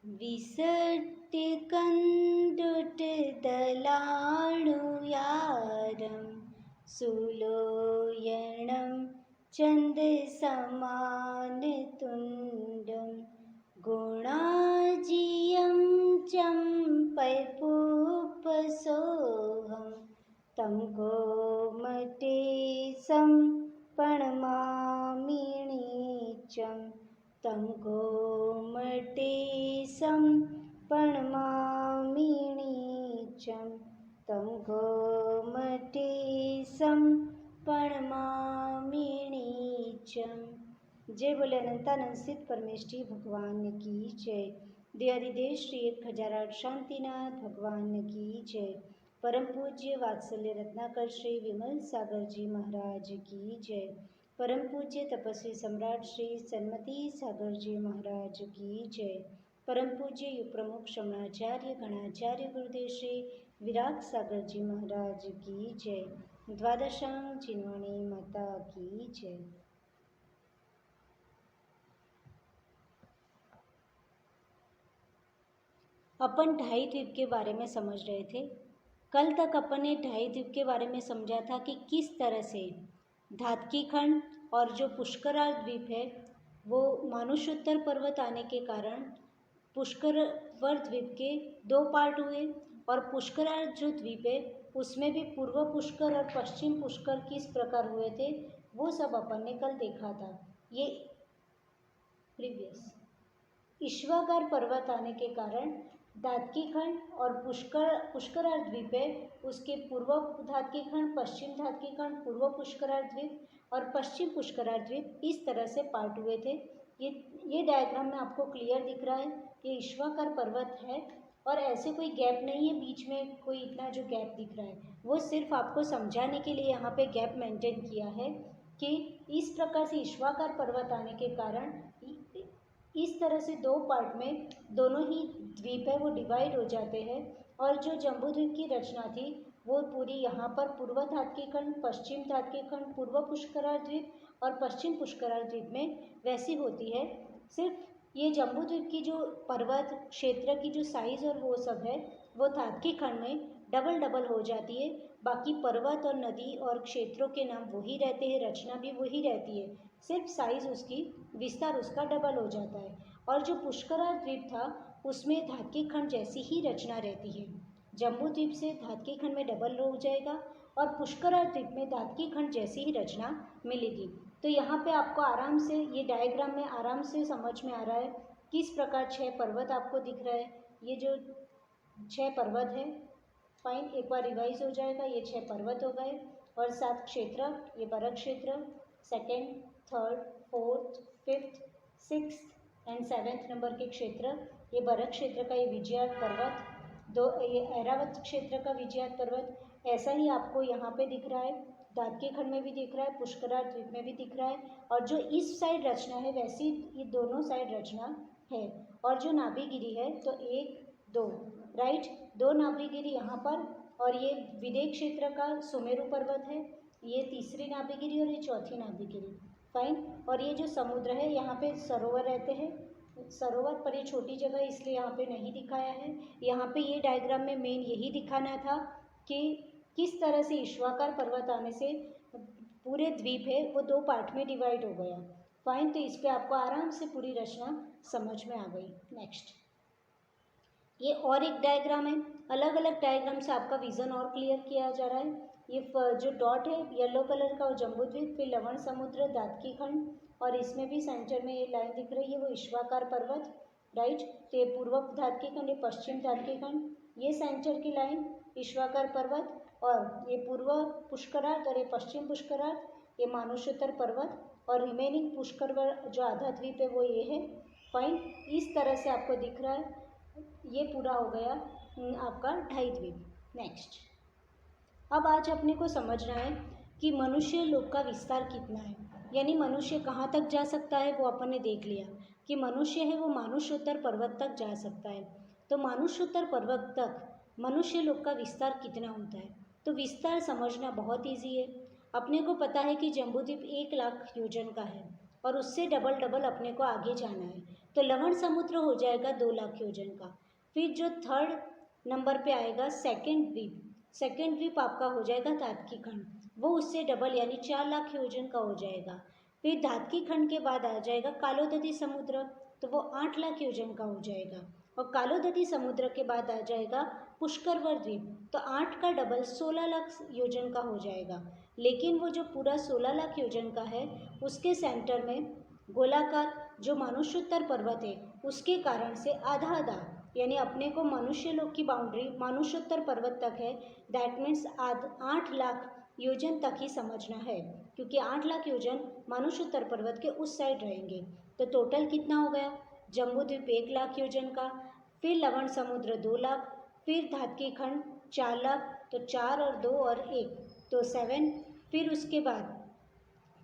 विसट्य कंदुट दलाणुयारं सुलोयनं चन्दसमानतुण्डं गुणाजियं चम्पैपुपसोऽहं तं गोमटेशं प्रणमामि नीचं तं गोमटेशं प्रणमामि नीचं तं गोमटेशं प्रणमामि नीचं। जय बोले अनंतानंद स्थित परमेष्ठी भगवान की जय। देवाधिदेव श्री 1008 शांतिनाथ भगवान की जय। परम पूज्य वात्सल्य रत्नाकर श्री विमल सागर जी महाराज की जय। परम पूज्य तपस्वी सम्राट श्री सन्मति सागर जी महाराज की जय। परम पूज्य युग प्रमुख शमणाचार्य गणाचार्य गुरुदेव श्री विराग सागर जी महाराज की जय। द्वादशांग चिन्वाणी माता की जय। अपन ढाई द्वीप के बारे में समझ रहे थे। कल तक अपन ने ढाई द्वीप के बारे में समझा था कि किस तरह से धातकी खंड और जो पुष्करार द्वीप है वो मानुषोत्तर पर्वत आने के कारण पुष्करवर द्वीप के 2 पार्ट हुए, और पुष्करार जो द्वीप है उसमें भी पूर्व पुष्कर और पश्चिम पुष्कर किस प्रकार हुए थे वो सब अपन ने कल देखा था। ये प्रीवियस ईश्वाकार पर्वत आने के कारण धातकी खंड और पुष्करार द्वीप है उसके पूर्व धातकी खंड, पश्चिम धातकी खंड, पूर्व पुष्करार द्वीप और पश्चिम पुष्करार द्वीप इस तरह से पार्ट हुए थे। ये डायग्राम में आपको क्लियर दिख रहा है कि ईश्वाकार पर्वत है और ऐसे कोई गैप नहीं है बीच में, कोई इतना जो गैप दिख रहा है वो सिर्फ आपको समझाने के लिए यहाँ पे गैप मेंटेन किया है कि इस प्रकार से ईश्वाकार पर्वत आने के कारण इस तरह से 2 पार्ट में दोनों ही द्वीप है वो डिवाइड हो जाते हैं, और जो जम्बूद्वीप की रचना थी वो पूरी यहाँ पर पूर्व धातकी खंड, पश्चिम धातकी खंड, पूर्व पुष्करार द्वीप और पश्चिम पुष्करार द्वीप में वैसी होती है। सिर्फ ये जम्बूद्वीप की जो पर्वत क्षेत्र की जो साइज़ और वो सब है वो धातकी खंड में डबल हो जाती है। बाकी पर्वत और नदी और क्षेत्रों के नाम वही रहते हैं, रचना भी वही रहती है, सिर्फ साइज़ उसकी विस्तार उसका डबल हो जाता है। और जो पुष्करार द्वीप था उसमें धातकी खंड जैसी ही रचना रहती है। जम्बूद्वीप से धातकी खंड में डबल हो जाएगा और पुष्करार द्वीप में धातकी खंड जैसी ही रचना मिलेगी। तो यहाँ पे आपको आराम से ये डायग्राम में आराम से समझ में आ रहा है किस प्रकार 6 पर्वत आपको दिख रहा है। ये जो 6 पर्वत है, फाइन, एक बार रिवाइज हो जाएगा। ये 6 पर्वत हो गए और 7 क्षेत्र, ये बरक क्षेत्र, 2nd, 3rd, 4th, 5th, 6th and 7th number के क्षेत्र। ये बरक क्षेत्र का ये विजयात पर्वत, ये ऐरावत क्षेत्र का विजयात पर्वत। ऐसा ही आपको यहाँ पे दिख रहा है, धातकी खंड में भी दिख रहा है, पुष्करार द्वीप में भी दिख रहा है, और जो इस साइड रचना है वैसी ये दोनों साइड रचना है। और जो नाभिगिरी है तो 1, 2 राइट, 2 नाभिगिरी यहाँ पर, और ये विदेह क्षेत्र का सुमेरु पर्वत है, ये तीसरी नाभिगिरी और ये चौथी नाभिगिरी, फाइन। और ये जो समुद्र है यहाँ पे सरोवर रहते हैं, सरोवर पर ये छोटी जगह इसलिए यहाँ पे नहीं दिखाया है। यहाँ पे ये डायग्राम में मेन यही दिखाना था कि किस तरह से ईश्वाकार पर्वत आने से पूरे द्वीप है वो 2 पार्ट में डिवाइड हो गया, फाइन। तो इस पर आपको आराम से पूरी रचना समझ में आ गई। नेक्स्ट, ये और एक डायग्राम है, अलग अलग डायग्राम से आपका विज़न और क्लियर किया जा रहा है। ये जो डॉट है येलो कलर का वो जम्बूद्वीप, फिर लवण समुद्र, धातकी खंड, और इसमें भी सेंटर में ये लाइन दिख रही है वो ईश्वाकार पर्वत, राइट। तो ये पूर्व धातकी खंड, ये पश्चिम धातकी खंड, ये सेंटर की लाइन ईश्वाकार पर्वत, और ये पूर्व पुष्करार्ध और ये पश्चिम पुष्करार्ध, ये मानुषोत्तर पर्वत, और रिमेनिंग पुष्कर जो आधा द्वीप है वो ये है, फाइन। इस तरह से आपको दिख रहा है। ये पूरा हो गया आपका ढाई द्वीप। नेक्स्ट, अब आज अपने को समझना है कि मनुष्य लोक का विस्तार कितना है, यानी मनुष्य कहाँ तक जा सकता है वो अपन ने देख लिया कि मनुष्य है वो मानुषोत्तर पर्वत तक जा सकता है। तो मानुषोत्तर पर्वत तक मनुष्य लोक का विस्तार कितना होता है, तो विस्तार समझना बहुत ईजी है। अपने को पता है कि जम्बूद्वीप 1 लाख योजन का है और उससे डबल अपने को आगे जाना है। तो लवण समुद्र हो जाएगा 2 लाख योजन का। फिर जो थर्ड नंबर पे आएगा सेकंड द्वीप, सेकंड द्वीप आपका हो जाएगा धातकी खंड, वो उससे डबल यानी 4 लाख योजन का हो जाएगा। फिर धातकी खंड के बाद आ जाएगा कालोदधी समुद्र, तो वो 8 लाख योजन का हो जाएगा। और कालोदधी समुद्र के बाद आ जाएगा पुष्करवर द्वीप, तो 8 का डबल 16 लाख योजन का हो जाएगा। लेकिन वो जो पूरा 16 लाख योजन का है उसके सेंटर में गोलाकार जो मानुष्योत्तर पर्वत है उसके कारण से आधा आधा यानी अपने को मनुष्य लोक की बाउंड्री मानुष्योत्तर पर्वत तक है, दैट मीन्स 8 लाख योजन तक ही समझना है, क्योंकि 8 लाख योजन मानुष्योत्तर पर्वत के उस साइड रहेंगे। तो टोटल कितना हो गया, जम्बूद्वीप 1 लाख योजन का, फिर लवण समुद्र 2 लाख, फिर धातकी खंड 4 लाख, तो 4 और 2 और 1 तो 7, फिर उसके बाद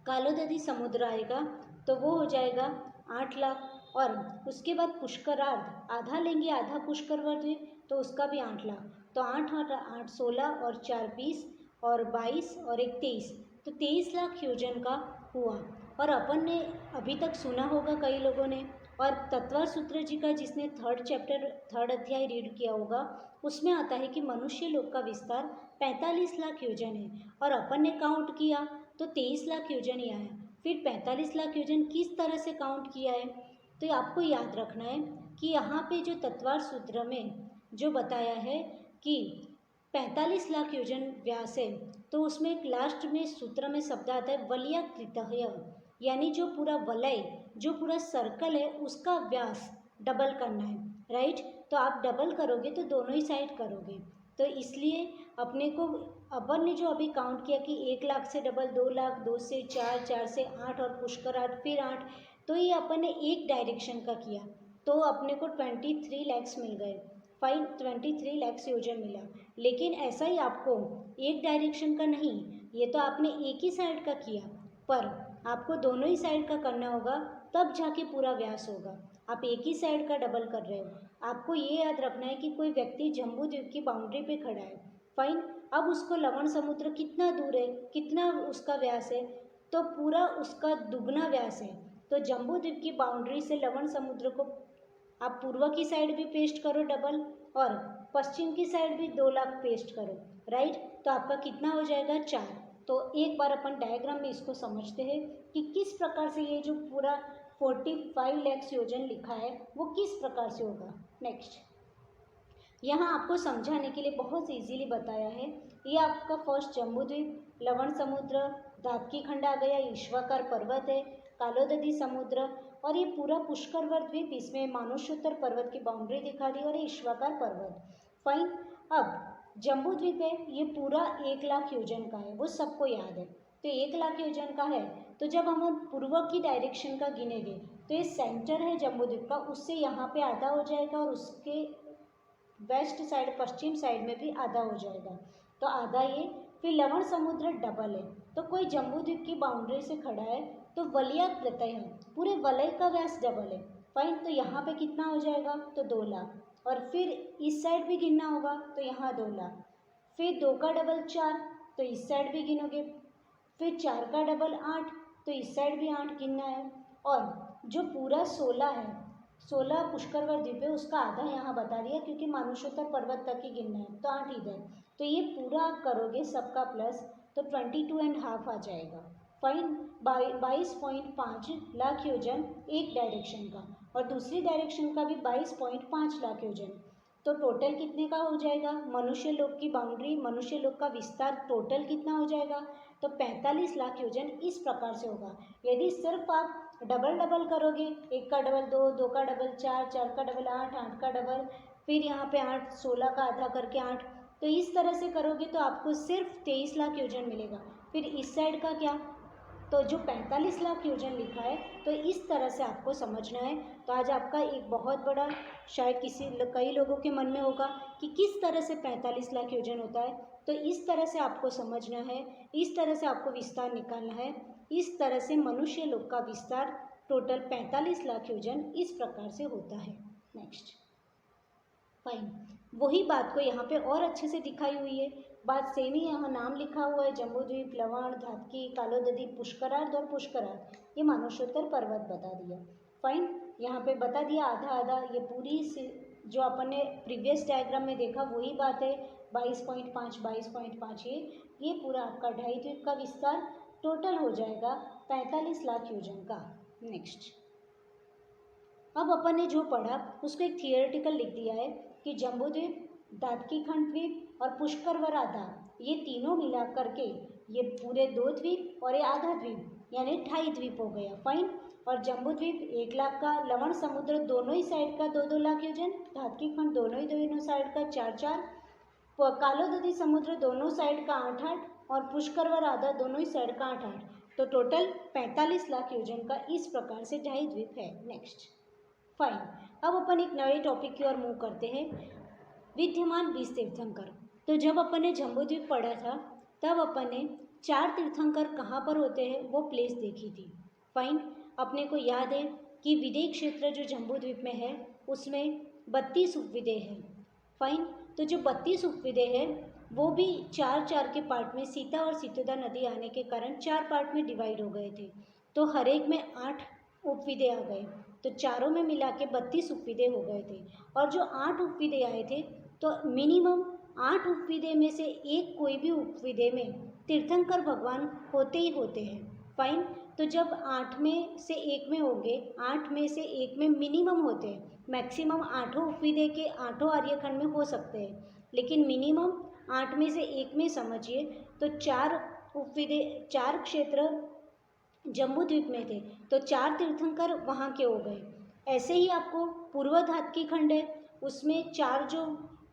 कालोदधी समुद्र आएगा तो वो हो जाएगा 8 लाख, और उसके बाद पुष्करार्ध आधा लेंगे, आधा पुष्करवर द्वीप, तो उसका भी 8 लाख, तो 8 और 8 16 और 4 20 और 22 और 1 23, तो 23 लाख योजन का हुआ। और अपन ने अभी तक सुना होगा कई लोगों ने, और तत्वा सूत्र जी का जिसने थर्ड चैप्टर थर्ड अध्याय रीड किया होगा उसमें आता है कि मनुष्य लोक का विस्तार 45 लाख योजन है, और अपन ने काउंट किया तो 23 लाख योजन ही आया। फिर 45 लाख योजन किस तरह से काउंट किया है, तो आपको याद रखना है कि यहाँ पे जो तत्वार सूत्र में जो बताया है कि 45 लाख योजन व्यास है, तो उसमें एक लास्ट में सूत्र में शब्द आता है वलयाकृतः, यानी जो पूरा वलय जो पूरा सर्कल है उसका व्यास डबल करना है, राइट। तो आप डबल करोगे तो दोनों ही साइड करोगे, तो इसलिए अपने को अपन ने जो अभी काउंट किया कि 1 लाख से डबल 2 लाख, 2 से 4, 4 से 8 और पुष्कर 8 फिर 8, तो ये अपन ने एक डायरेक्शन का किया तो अपने को 23 लैक्स मिल गए, फाइन 23 लैक्स योजन मिला। लेकिन ऐसा ही आपको एक डायरेक्शन का नहीं, ये तो आपने एक ही साइड का किया, पर आपको दोनों ही साइड का करना होगा तब जाके पूरा व्यास होगा। आप एक ही साइड का डबल कर रहे हो। आपको ये याद रखना है कि कोई व्यक्ति जम्बूद्वीप की बाउंड्री पे खड़ा है, फाइन, अब उसको लवण समुद्र कितना दूर है, कितना उसका व्यास है, तो पूरा उसका दुगना व्यास है। तो जम्बूद्वीप की बाउंड्री से लवण समुद्र को आप पूर्व की साइड भी पेस्ट करो डबल, और पश्चिम की साइड भी 2 लाख पेस्ट करो, राइट। तो आपका कितना हो जाएगा 4। तो एक बार अपन डायग्राम में इसको समझते हैं कि किस प्रकार से ये जो पूरा 45 लैक्स योजन लिखा है वो किस प्रकार से होगा। नेक्स्ट, यहाँ आपको समझाने के लिए बहुत इजीली बताया है। ये आपका फर्स्ट जम्बूद्वीप, लवण समुद्र, धातकी खंड आ गया, ईश्वाकार पर्वत है, कालोदधी समुद्र, और ये पूरा पुष्करवर द्वीप, इसमें मानुष्योत्तर पर्वत की बाउंड्री दिखा दी और ये ईश्वाकार पर्वत, फाइन। अब जम्बूद्वीप है, ये पूरा 1 लाख योजन का है, वो सबको याद है। तो 1 लाख योजन का है, तो जब हम पूर्व की डायरेक्शन का गिनेंगे तो ये सेंटर है जम्बूद्वीप का, उससे यहाँ पे आधा हो जाएगा और उसके वेस्ट साइड पश्चिम साइड में भी आधा हो जाएगा, तो आधा ये। फिर लवण समुद्र डबल है, तो कोई जम्बूद्वीप की बाउंड्री से खड़ा है तो वलयाकृत है, पूरे वलय का व्यास डबल है, फाइन। तो यहाँ पे कितना हो जाएगा, तो 2 लाख, और फिर इस साइड भी गिनना होगा तो यहाँ 2 लाख, फिर 2 का डबल 4, तो इस साइड भी गिनोगे, फिर 4 का डबल 8, तो इस साइड भी 8 गिनना है, और जो पूरा 16 है, 16 पुष्करवर द्वीप है, उसका आधा यहाँ बता दिया क्योंकि मानुष्योत्तर पर्वत तक ही गिनना है, तो 8 इधर। तो ये पूरा आप करोगे सबका प्लस, तो 22.5 आ जाएगा, फाइन। 22.5 लाख योजन एक डायरेक्शन का, और दूसरी डायरेक्शन का भी 22.5 लाख योजन, तो टोटल कितने का हो जाएगा, मनुष्य लोक की बाउंड्री, मनुष्य लोक का विस्तार टोटल कितना हो जाएगा, तो 45 लाख योजन इस प्रकार से होगा। यदि सिर्फ आप डबल डबल करोगे, 1 का डबल 2, 2 का डबल 4, 4 का डबल 8, 8 का डबल, फिर यहाँ पे 8, 16 का आधा करके 8, तो इस तरह से करोगे तो आपको सिर्फ 23 लाख योजन मिलेगा। फिर इस साइड का क्या, तो जो 45 लाख योजन लिखा है, तो इस तरह से आपको समझना है। तो आज आपका एक बहुत बड़ा शायद कई लोगों के मन में होगा कि किस तरह से 45 लाख योजन होता है, तो इस तरह से आपको समझना है, इस तरह से आपको विस्तार निकालना है। इस तरह से मनुष्य लोक का विस्तार टोटल 45 लाख योजन इस प्रकार से होता है। नेक्स्ट, फाइन, वही बात को यहाँ पे और अच्छे से दिखाई हुई है, बात सेम ही, यहाँ नाम लिखा हुआ है, जम्बूद्वीप, लवण, धातकी, कालोदधी, पुष्करार्ध और पुष्करार्ध, ये मानुष्योत्तर पर्वत बता दिया। फाइन, यहाँ पे बता दिया आधा आधा, ये पूरी जो अपन ने प्रीवियस डायग्राम में देखा वही बात है। 22.5 22.5 ये पूरा आपका ढाई द्वीप का विस्तार टोटल हो जाएगा 45 लाख योजन का। नेक्स्ट, अब अपन ने जो पढ़ा उसको एक थियोरेटिकल लिख दिया है कि जम्बूद्वीप, दादकी-खंड द्वीप और पुष्कर व राधा ये तीनों मिला करके ये पूरे 2 द्वीप और ये आधा द्वीप यानी 2.5 द्वीप हो गया। फाइन, और जम्बूद्वीप 1 लाख का, लवण समुद्र दोनों ही साइड का 2-2 लाख योजन, दादकी-खंड दोनों साइड का 4-4, कालोदधी समुद्र दोनों साइड का 8-8 और पुष्कर व राधा दोनों ही साइड का 8-8, तो टोटल 45 लाख योजन का इस प्रकार से 2.5 द्वीप है। नेक्स्ट, फाइन, अब अपन एक नए टॉपिक की ओर मूव करते हैं, विद्यमान 20 तीर्थंकर। तो जब अपन ने जम्बूद्वीप पढ़ा था तब अपन ने 4 तीर्थंकर कहाँ पर होते हैं वो प्लेस देखी थी। फाइन, अपने को याद है कि विदेह क्षेत्र जो जम्बूद्वीप में है उसमें 32 उपविदेह है। फाइन, तो जो 32 उपविदेह है वो भी 4-4 के पार्ट में, सीता और सीतोदा नदी आने के कारण 4 पार्ट में डिवाइड हो गए थे, तो हर एक में 8 उपविदेह आ गए, तो चारों में मिला के 32 उपविदेह हो गए थे। और जो 8 उपविदेह आए थे तो मिनिमम 8 उपविदेह में से एक कोई भी उपविदेह में तीर्थंकर भगवान होते ही होते हैं। फाइन, तो जब 8 में से एक में होंगे, 8 में से एक में मिनिमम होते हैं, मैक्सिमम 8 उपविदेह के 8 आर्यखंड में हो सकते हैं, लेकिन मिनिमम 8 में से एक में समझिए तो 4 उपविदेह, 4 क्षेत्र जम्बूद्वीप में थे, तो 4 तीर्थंकर वहाँ के हो गए। ऐसे ही आपको पूर्व धातकी खंड है, उसमें 4 जो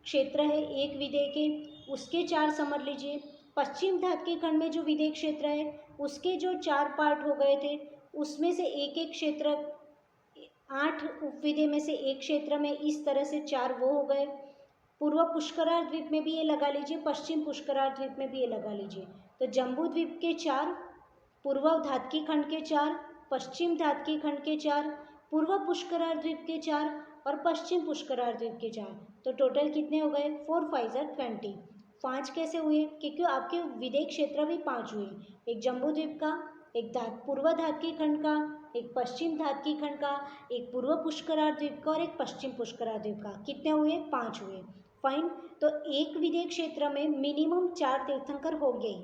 क्षेत्र है एक विदेह के, उसके 4 समझ लीजिए। पश्चिम धातकी खंड में जो विदेह क्षेत्र है उसके जो 4 पार्ट हो गए थे, उसमें से एक एक क्षेत्र, 8 उपविदेह में से एक क्षेत्र में इस तरह से 4 वो हो गए। पूर्व पुष्करार द्वीप में भी ये लगा लीजिए, पश्चिम पुष्करार द्वीप में भी ये लगा लीजिए। तो जम्बूद्वीप के 4, पूर्व धातकी खंड के 4, पश्चिम धातकी खंड के 4, पूर्व पुष्करार द्वीप के 4 और पश्चिम पुष्करार द्वीप के 4, तो टोटल कितने हो गए? 4 5 20। 5 कैसे हुए? क्योंकि आपके विदेह क्षेत्र भी 5 हुए, एक जम्बूद्वीप का, एक पूर्व धातकी खंड का, एक पश्चिम धातकी खंड का, एक पूर्व पुष्करार द्वीप का और एक पश्चिम पुष्करार द्वीप का। कितने हुए? 5 हुए। फाइन, तो एक विदेह क्षेत्र में मिनिमम 4 तीर्थंकर हो गए,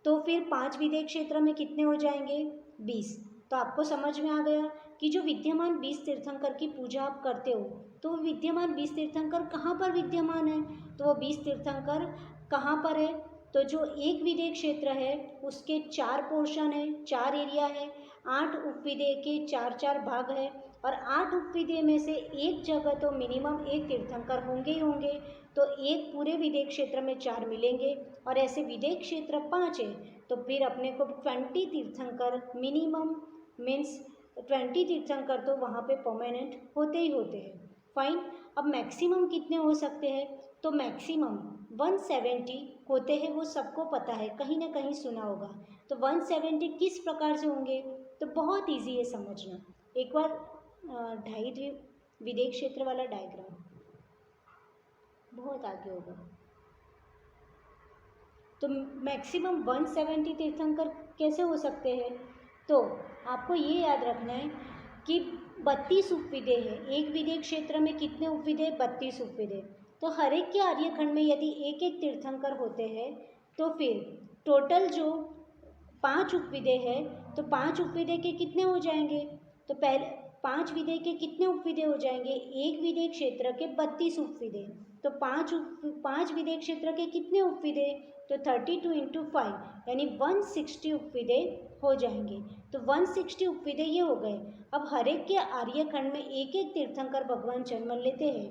तो फिर 5 विदेह क्षेत्र में कितने हो जाएंगे? 20। तो आपको समझ में आ गया कि जो विद्यमान 20 तीर्थंकर की पूजा आप करते हो तो वो विद्यमान 20 तीर्थंकर कहाँ पर विद्यमान है, तो वो 20 तीर्थंकर कहाँ पर है, तो जो एक विदेह क्षेत्र है उसके 4 पोर्शन है, 4 एरिया है, 8 उपविदेह के 4-4 भाग है और 8 उपविदेह में से एक जगह तो मिनिमम एक तीर्थंकर होंगे ही होंगे, तो एक पूरे विदेह क्षेत्र में 4 मिलेंगे और ऐसे विदेह क्षेत्र 5 है, तो फिर अपने को 20 तीर्थंकर मिनिमम मीन्स 20 तीर्थंकर तो वहाँ पे परमानेंट होते ही होते हैं। फाइन, अब मैक्सिमम कितने हो सकते हैं, तो मैक्सिमम 170 होते हैं, वो सबको पता है, कहीं ना कहीं सुना होगा। तो 170 किस प्रकार से होंगे, तो बहुत इजी है समझना। एक बार 2.5 द्वीप विदेह क्षेत्र वाला डायग्राम बहुत आगे होगा। तो मैक्सिमम 170 तीर्थंकर कैसे हो सकते हैं, तो आपको ये याद रखना है कि 32 उपविदेह है, एक विदेह क्षेत्र में कितने उपविदेह? 32 उपविदेह, तो हर एक के आर्यखंड में यदि एक एक तीर्थंकर होते हैं तो फिर टोटल जो 5 उपविदेह है, तो 5 उपविदेह के कितने हो जाएंगे, तो पहले 5 विदेह के कितने उपविदेह हो जाएंगे? एक विदेह क्षेत्र के 32 उपविदेह, तो 5 विदेह क्षेत्र के कितने उपविदेह, तो 32 × 5 यानी 160 उपविदेह हो जाएंगे। तो 160 उपविदेह ये हो गए। अब हर एक के आर्यखंड में एक एक तीर्थंकर भगवान जन्म लेते हैं,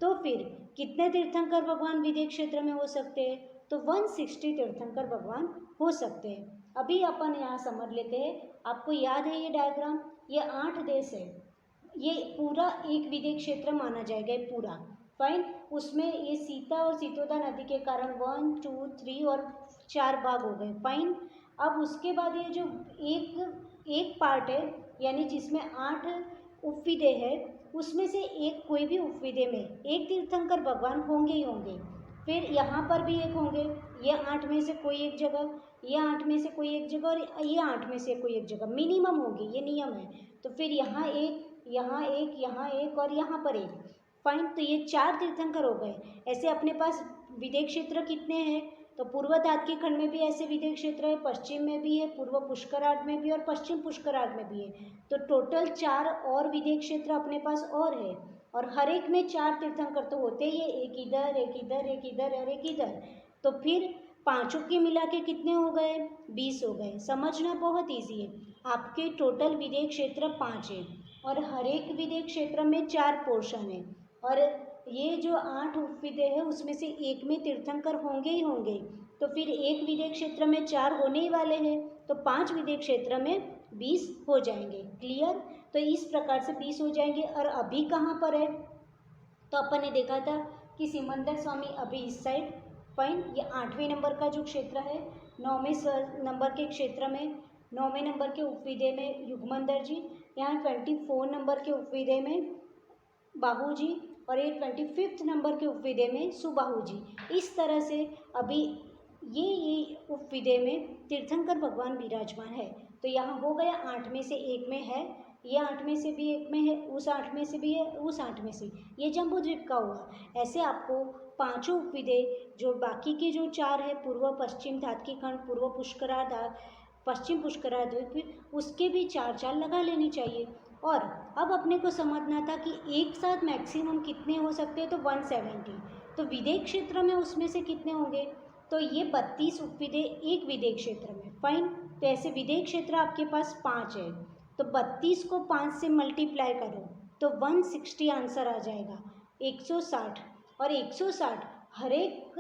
तो फिर कितने तीर्थंकर भगवान विदेह क्षेत्र में हो सकते हैं, तो 160 तीर्थंकर भगवान हो सकते हैं। अभी अपन यहाँ समझ लेते हैं, आपको याद है ये डायग्राम, ये 8 देश है, ये पूरा एक विदेह क्षेत्र माना जाएगा पूरा। फाइन, उसमें ये सीता और सीतोदा नदी के कारण 1 2 3 और 4 भाग हो गए। फाइन, अब उसके बाद ये जो एक पार्ट है यानी जिसमें 8 उपविदेह है, उसमें से एक कोई भी उपविदेह में एक तीर्थंकर भगवान होंगे ही होंगे। फिर यहाँ पर भी एक होंगे, ये 8 में से कोई एक जगह, ये 8 में से कोई एक जगह और ये 8 में से कोई एक जगह मिनिमम होगी, ये नियम है। तो फिर यहाँ एक यहाँ एक और यहाँ पर एक। फाइन, तो ये 4 तीर्थंकर हो गए। ऐसे अपने पास विदेश क्षेत्र कितने हैं? तो पूर्व धातकी खंड में भी ऐसे विदेश क्षेत्र है, पश्चिम में भी है, पूर्व पुष्करार्ध में भी और पश्चिम पुष्करार्ध में भी है। तो टोटल 4 और विदेश क्षेत्र अपने पास और है, और हर एक में 4 तीर्थंकर तो होते ही है, एक इधर एक इधर एक इधर और एक इधर। तो फिर पांचों के मिला के कितने हो गए? 20 हो गए। समझना बहुत ईजी है। आपके टोटल विदेश क्षेत्र 5 है और हर एक विदेश क्षेत्र में 4 पोर्शन है, और ये जो 8 उपविदेय है उसमें से एक में तीर्थंकर होंगे ही होंगे। तो फिर एक विदेश क्षेत्र में 4 होने ही वाले हैं, तो 5 विदेश क्षेत्र में 20 हो जाएंगे। क्लियर? तो इस प्रकार से 20 हो जाएंगे। और अभी कहाँ पर है? तो अपन ने देखा था कि सिमंदर स्वामी अभी इस साइड। फाइन, ये 8वें नंबर का जो क्षेत्र है, 9वें नंबर के क्षेत्र में 9वें नंबर के उपविदेय में युगमंदर जी, यहाँ 24 नंबर के उपविदेय में बाहू जी, और ये 25 नंबर के उपविदेय में सुबाहु जी। इस तरह से अभी ये उपविदेय में तीर्थंकर भगवान विराजमान है। तो यहाँ हो गया 8 में से एक में है, ये 8 में से भी एक में है, उस 8 में से भी है, उस 8 में से। ये जम्बूद्वीप का हुआ। ऐसे आपको पांचों उपविदेय जो बाकी के जो 4 है, पूर्व पश्चिम धातकी खंड, पूर्व पुष्करार्ध, पश्चिम पुष्करार्ध, उसके भी 4 लगा लेनी चाहिए। और अब अपने को समझना था कि एक साथ मैक्सिमम कितने हो सकते हैं? तो 170। तो विदेश क्षेत्र में उसमें से कितने होंगे? तो ये 32 उपविदेय एक विदेश क्षेत्र में। फाइन, तो ऐसे विदेश क्षेत्र आपके पास 5 है, तो 32 को 5 से मल्टीप्लाई करो तो 160 आंसर आ जाएगा, 160। और 160 हर एक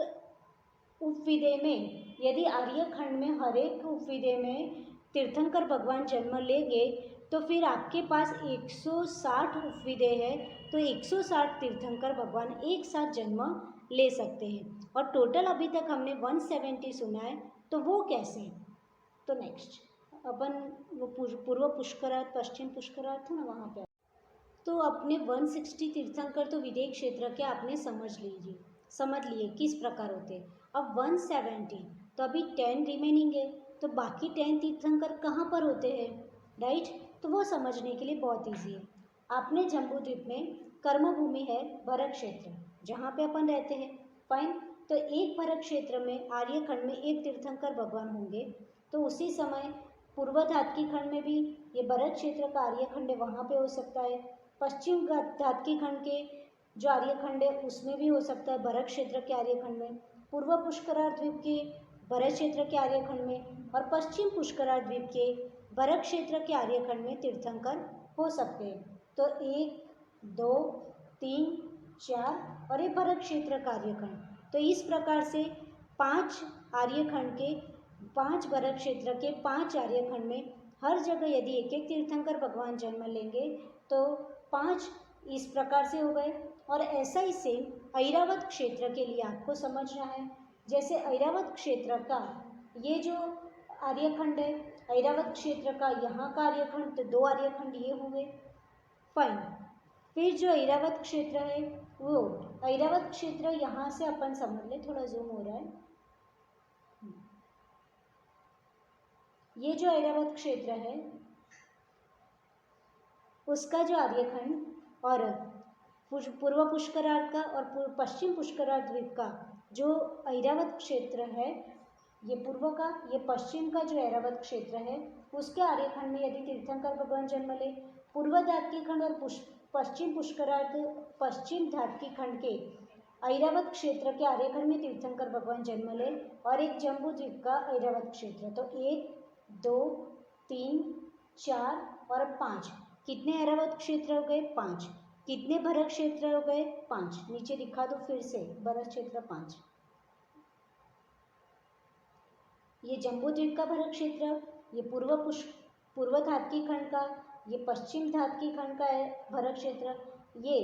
उपविदेय में, यदि आर्यखंड में हर एक उपविदेय में तीर्थंकर भगवान जन्म लेंगे तो फिर आपके पास 160 उपविदेय है, तो 160 तीर्थंकर भगवान एक साथ जन्म ले सकते हैं। और टोटल अभी तक हमने 170 सुना है, तो वो कैसे? तो नेक्स्ट अपन वो पूर्व पुष्करार्ध पश्चिम पुष्करार्ध था ना, वहाँ पे। तो अपने 160 तीर्थंकर तो विदेश क्षेत्र के आपने समझ लिए किस प्रकार होते। अब 170, तो अभी 10 रिमेनिंग है, तो बाकी 10 तीर्थंकर कहाँ पर होते हैं? राइट, तो वो समझने के लिए बहुत ईजी है। आपने जम्बूद्वीप में कर्मभूमि है, भरत क्षेत्र, जहाँ पे अपन रहते हैं। फाइन, तो एक भरत क्षेत्र में आर्यखंड में एक तीर्थंकर भगवान होंगे, तो उसी समय पूर्व धातकी खंड में भी ये भरत क्षेत्र का आर्यखंड है, वहाँ पे हो सकता है। पश्चिम धातकी खंड के जो आर्यखंड है उसमें भी हो सकता है, भरत क्षेत्र के आर्यखंड में, पूर्व पुष्करार्ध द्वीप के भरत क्षेत्र के आर्यखंड में, और पश्चिम पुष्करार्ध द्वीप के भरत क्षेत्र के आर्यखंड में तीर्थंकर हो सकते हैं। तो 1 2 3 4 और ये भरत क्षेत्र का आर्यखंड। तो इस प्रकार से 5 आर्यखंड के, 5 भरत क्षेत्र के, 5 आर्यखंड में हर जगह यदि एक एक तीर्थंकर भगवान जन्म लेंगे तो 5 इस प्रकार से हो गए। और ऐसा ही सेम ऐरावत क्षेत्र के लिए आपको समझना है। जैसे ऐरावत क्षेत्र का ये जो आर्यखंड है, ऐरावत क्षेत्र का यहाँ का आर्यखंड, तो 2 आर्यखंड ये हुए। फाइन, फिर जो ऐरावत क्षेत्र है वो ऐरावत क्षेत्र यहाँ से अपन समझ ले, थोड़ा जूम हो रहा है। ये जो ऐरावत क्षेत्र है उसका जो आर्यखंड और पूर्व पुष्करार्ध का और पश्चिम पुष्करार्ध द्वीप का जो ऐरावत क्षेत्र है, ये पूर्व का, ये पश्चिम का जो ऐरावत क्षेत्र है, उसके आर्यखंड में यदि तीर्थंकर भगवान जन्म ले, पूर्व धातकी खंड और पश्चिम पुष्करार्ध, पश्चिम धातकी खंड के ऐरावत क्षेत्र के आर्यखंड में तीर्थंकर भगवान जन्म ले, और एक जम्बूद्वीप का ऐरावत क्षेत्र, तो 1 2 3 4 और 5, कितने ऐरावत क्षेत्र हो गए? 5। कितने भरत क्षेत्र हो गए? 5। नीचे दिखा दो फिर से, भरत क्षेत्र 5। ये जम्बूद्वीप का भरत क्षेत्र, ये पूर्व धातकी खंड का, ये पश्चिम धातकी खंड का है भरत क्षेत्र, ये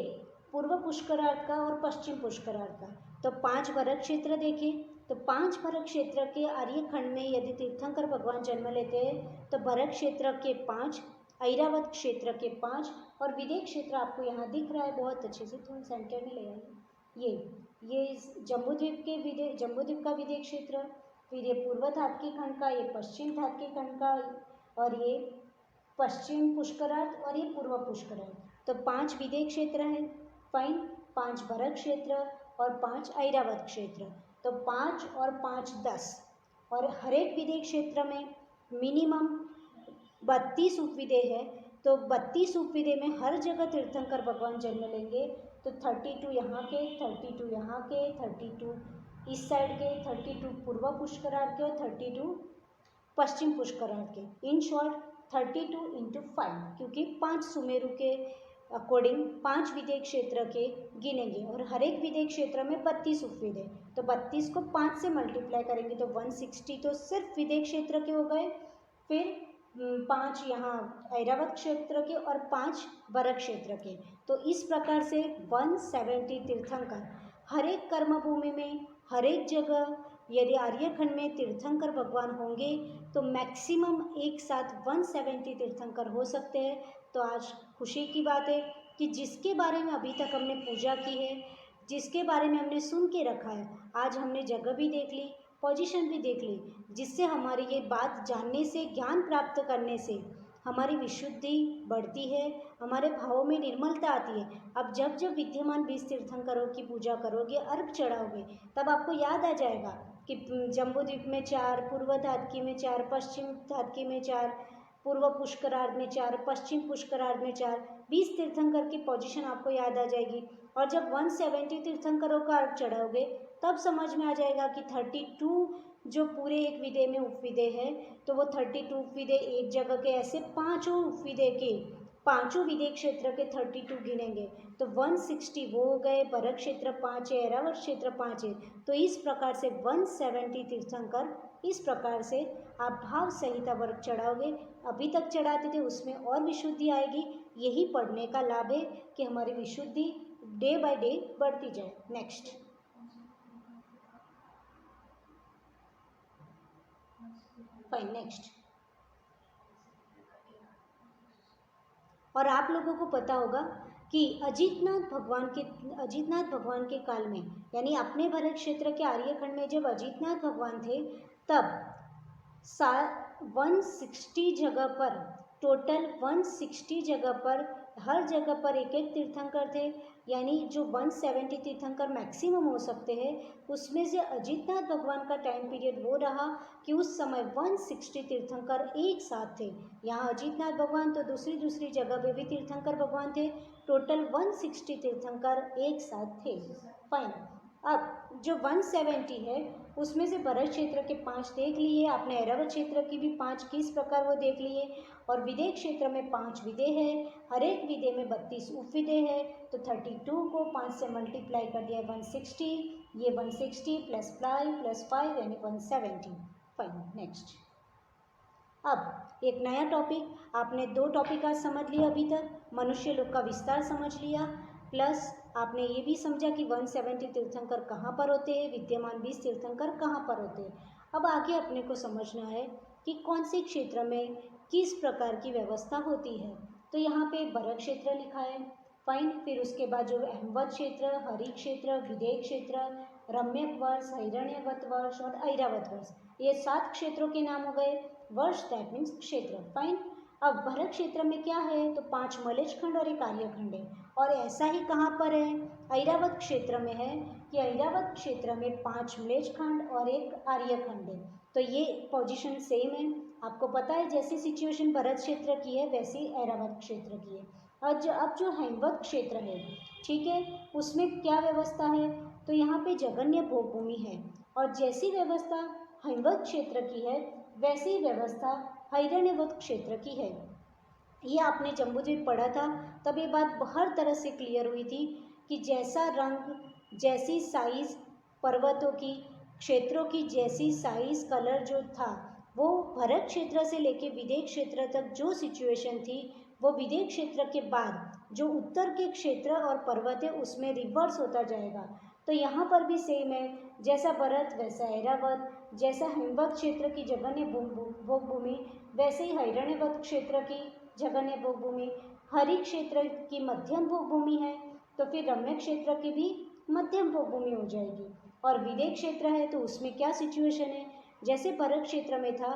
पूर्व पुष्करार्ध का और पश्चिम पुष्करार्ध का। तो 5 भरत क्षेत्र देखें, तो 5 भरत क्षेत्र के आर्यखंड में यदि तीर्थंकर भगवान जन्म लेते हैं तो भरत क्षेत्र के 5, ऐरावत क्षेत्र के 5, और विदेश क्षेत्र आपको यहाँ दिख रहा है बहुत अच्छे से, थोड़ा सेंटर में ले आइए। ये जम्बूद्वीप का विदेश क्षेत्र, फिर ये पूर्व धातकी खंड का, ये पश्चिम धातकी खंड का, और ये पश्चिम पुष्करार्ध और ये पूर्व पुष्करार्ध। तो 5 विदेय क्षेत्र है, फाइन, 5 भरत क्षेत्र और 5 ऐरावत क्षेत्र। तो 5 और 5 10, और हर एक विदेय क्षेत्र में मिनिमम 32 उपविदेय है। तो 32 उपविदेय में हर जगह तीर्थंकर भगवान जन्म लेंगे। तो 32 यहाँ के, 32 यहाँ के, 32 इस साइड के, 32 पूर्व पुष्करार्ध के और 32 पश्चिम पुष्करार्ध के। इन शॉर्ट 32 इंटू 5, क्योंकि 5 सुमेरु के अकॉर्डिंग 5 विदेय क्षेत्र के गिनेंगे और हर एक विदेय क्षेत्र में 32 उपविदेय। तो 32 को 5 से मल्टीप्लाई करेंगे तो 160 तो सिर्फ विदेय क्षेत्र के हो गए। फिर 5 यहाँ ऐरावत क्षेत्र के और 5 भरत क्षेत्र के। तो इस प्रकार से 170 तीर्थंकर हर एक कर्मभूमि में, हर एक जगह यदि आर्यखंड में तीर्थंकर भगवान होंगे तो मैक्सिमम एक साथ 170 तीर्थंकर हो सकते हैं। तो आज खुशी की बात है कि जिसके बारे में अभी तक हमने पूजा की है, जिसके बारे में हमने सुन के रखा है, आज हमने जगह भी देख ली, पोजीशन भी देख ली, जिससे हमारी ये बात जानने से, ज्ञान प्राप्त करने से हमारी विशुद्धि बढ़ती है, हमारे भावों में निर्मलता आती है। अब जब जब विद्यमान 20 तीर्थंकरों की पूजा करोगे, अर्घ चढ़ाओगे, तब आपको याद आ जाएगा कि जम्बूद्वीप में 4, पूर्व धातकी में 4, पश्चिम धातकी में 4, पूर्व पुष्करार्ध में 4, पश्चिम पुष्करार्ध में 4, 20 तीर्थंकर की पोजीशन आपको याद आ जाएगी। और जब 170 तीर्थंकरों का अर्घ चढ़ाओगे तब समझ में आ जाएगा कि 32 जो पूरे एक विदेय में उपविदेय है, तो वो 32 उपविदेय एक जगह के ऐसे पाँचों उपविदेय के, पाँचों विदेय क्षेत्र के 32 गिनेंगे तो 160 वो हो गए, भरत क्षेत्र 5 है, ऐरावत क्षेत्र 5 है। तो इस प्रकार से 170 तीर्थंकर, इस प्रकार से आप भाव संहिता वर्ग चढ़ाओगे। अभी तक चढ़ाते थे उसमें और विशुद्धि आएगी। यही पढ़ने का लाभ है कि हमारी विशुद्धि डे बाय डे बढ़ती जाए। Next, fine, next. और आप लोगों को पता होगा कि अजितनाथ भगवान के काल में, यानी अपने भरत क्षेत्र के आर्यखंड में जब अजितनाथ भगवान थे, तब 160 जगह पर, टोटल 160 जगह पर, हर जगह पर एक एक तीर्थंकर थे। यानी जो 170 तीर्थंकर मैक्सिमम हो सकते हैं, उसमें से अजितनाथ भगवान का टाइम पीरियड वो रहा कि उस समय 160 तीर्थंकर एक साथ थे। यहाँ अजितनाथ भगवान तो दूसरी जगह पे भी तीर्थंकर भगवान थे। टोटल 160 तीर्थंकर एक साथ थे। फाइन। अब जो 170 है उसमें से भरत क्षेत्र के 5 देख लिए आपने, ऐरावत क्षेत्र की भी 5 किस प्रकार वो देख लिए, और विदेय क्षेत्र में 5 विदेय है, हर एक विदेय में 32 उपविदेय है। तो 32 को 5 से मल्टीप्लाई कर दिया 160, ये 160 प्लस 5 यानी 170। Fine, next. अब एक नया टॉपिक, आपने 2 टॉपिक आज समझ लिया अभी तक, मनुष्य लोक का विस्तार समझ लिया, प्लस आपने ये भी समझा कि 170 तीर्थंकर कहाँ पर होते हैं, विद्यमान 20 तीर्थंकर कहाँ पर होते हैं। अब आगे अपने को समझना है कि कौन से क्षेत्र में किस प्रकार की व्यवस्था होती है। तो यहाँ पे भरत क्षेत्र लिखा है, फाइन। फिर उसके बाद जो हेमवत क्षेत्र, हरि क्षेत्र, विदेय क्षेत्र, रम्यक वर्ष, हिरण्यवत वर्ष और ऐरावत वर्ष, ये 7 क्षेत्रों के नाम हो गए। वर्ष दैट मीन्स क्षेत्र, फाइन। अब भरत क्षेत्र में क्या है, तो 5 मलेच्छ खंड और एक आर्यखंड है। और ऐसा ही कहाँ पर है, ऐरावत क्षेत्र में है कि ऐरावत क्षेत्र में 5 मलेच्छ खंड और एक आर्यखंड है। तो ये पोजीशन सेम है, आपको पता है जैसी सिचुएशन भरत क्षेत्र की है वैसी ऐरावत क्षेत्र की है। और अब जो हेमवत क्षेत्र है, ठीक है, उसमें क्या व्यवस्था है, तो यहाँ पे जगन्य भोग भूमि है, और जैसी व्यवस्था हेमवत क्षेत्र की है वैसी व्यवस्था हिरण्यवत क्षेत्र की है। ये आपने जम्बूद्वीप पढ़ा था, तब ये बात हर तरह से क्लियर हुई थी कि जैसा रंग, जैसी साइज पर्वतों की, क्षेत्रों की जैसी साइज, कलर जो था, वो भरत क्षेत्र से लेके विदेय क्षेत्र तक जो सिचुएशन थी, वो विदेय क्षेत्र के बाद जो उत्तर के क्षेत्र और पर्वत है उसमें रिवर्स होता जाएगा। तो यहाँ पर भी सेम है, जैसा भरत वैसा ऐरावत, जैसा हेमवत क्षेत्र की जगन्य भोग भूमि वैसे ही हिरण्यवत क्षेत्र की जगन्य भोग भूमि, हरि क्षेत्र की मध्यम भोग भूमि है, तो फिर रम्य क्षेत्र की भी मध्यम भोग भूमि हो जाएगी। और विदेय क्षेत्र है तो उसमें क्या सिचुएशन है, जैसे भरत क्षेत्र में था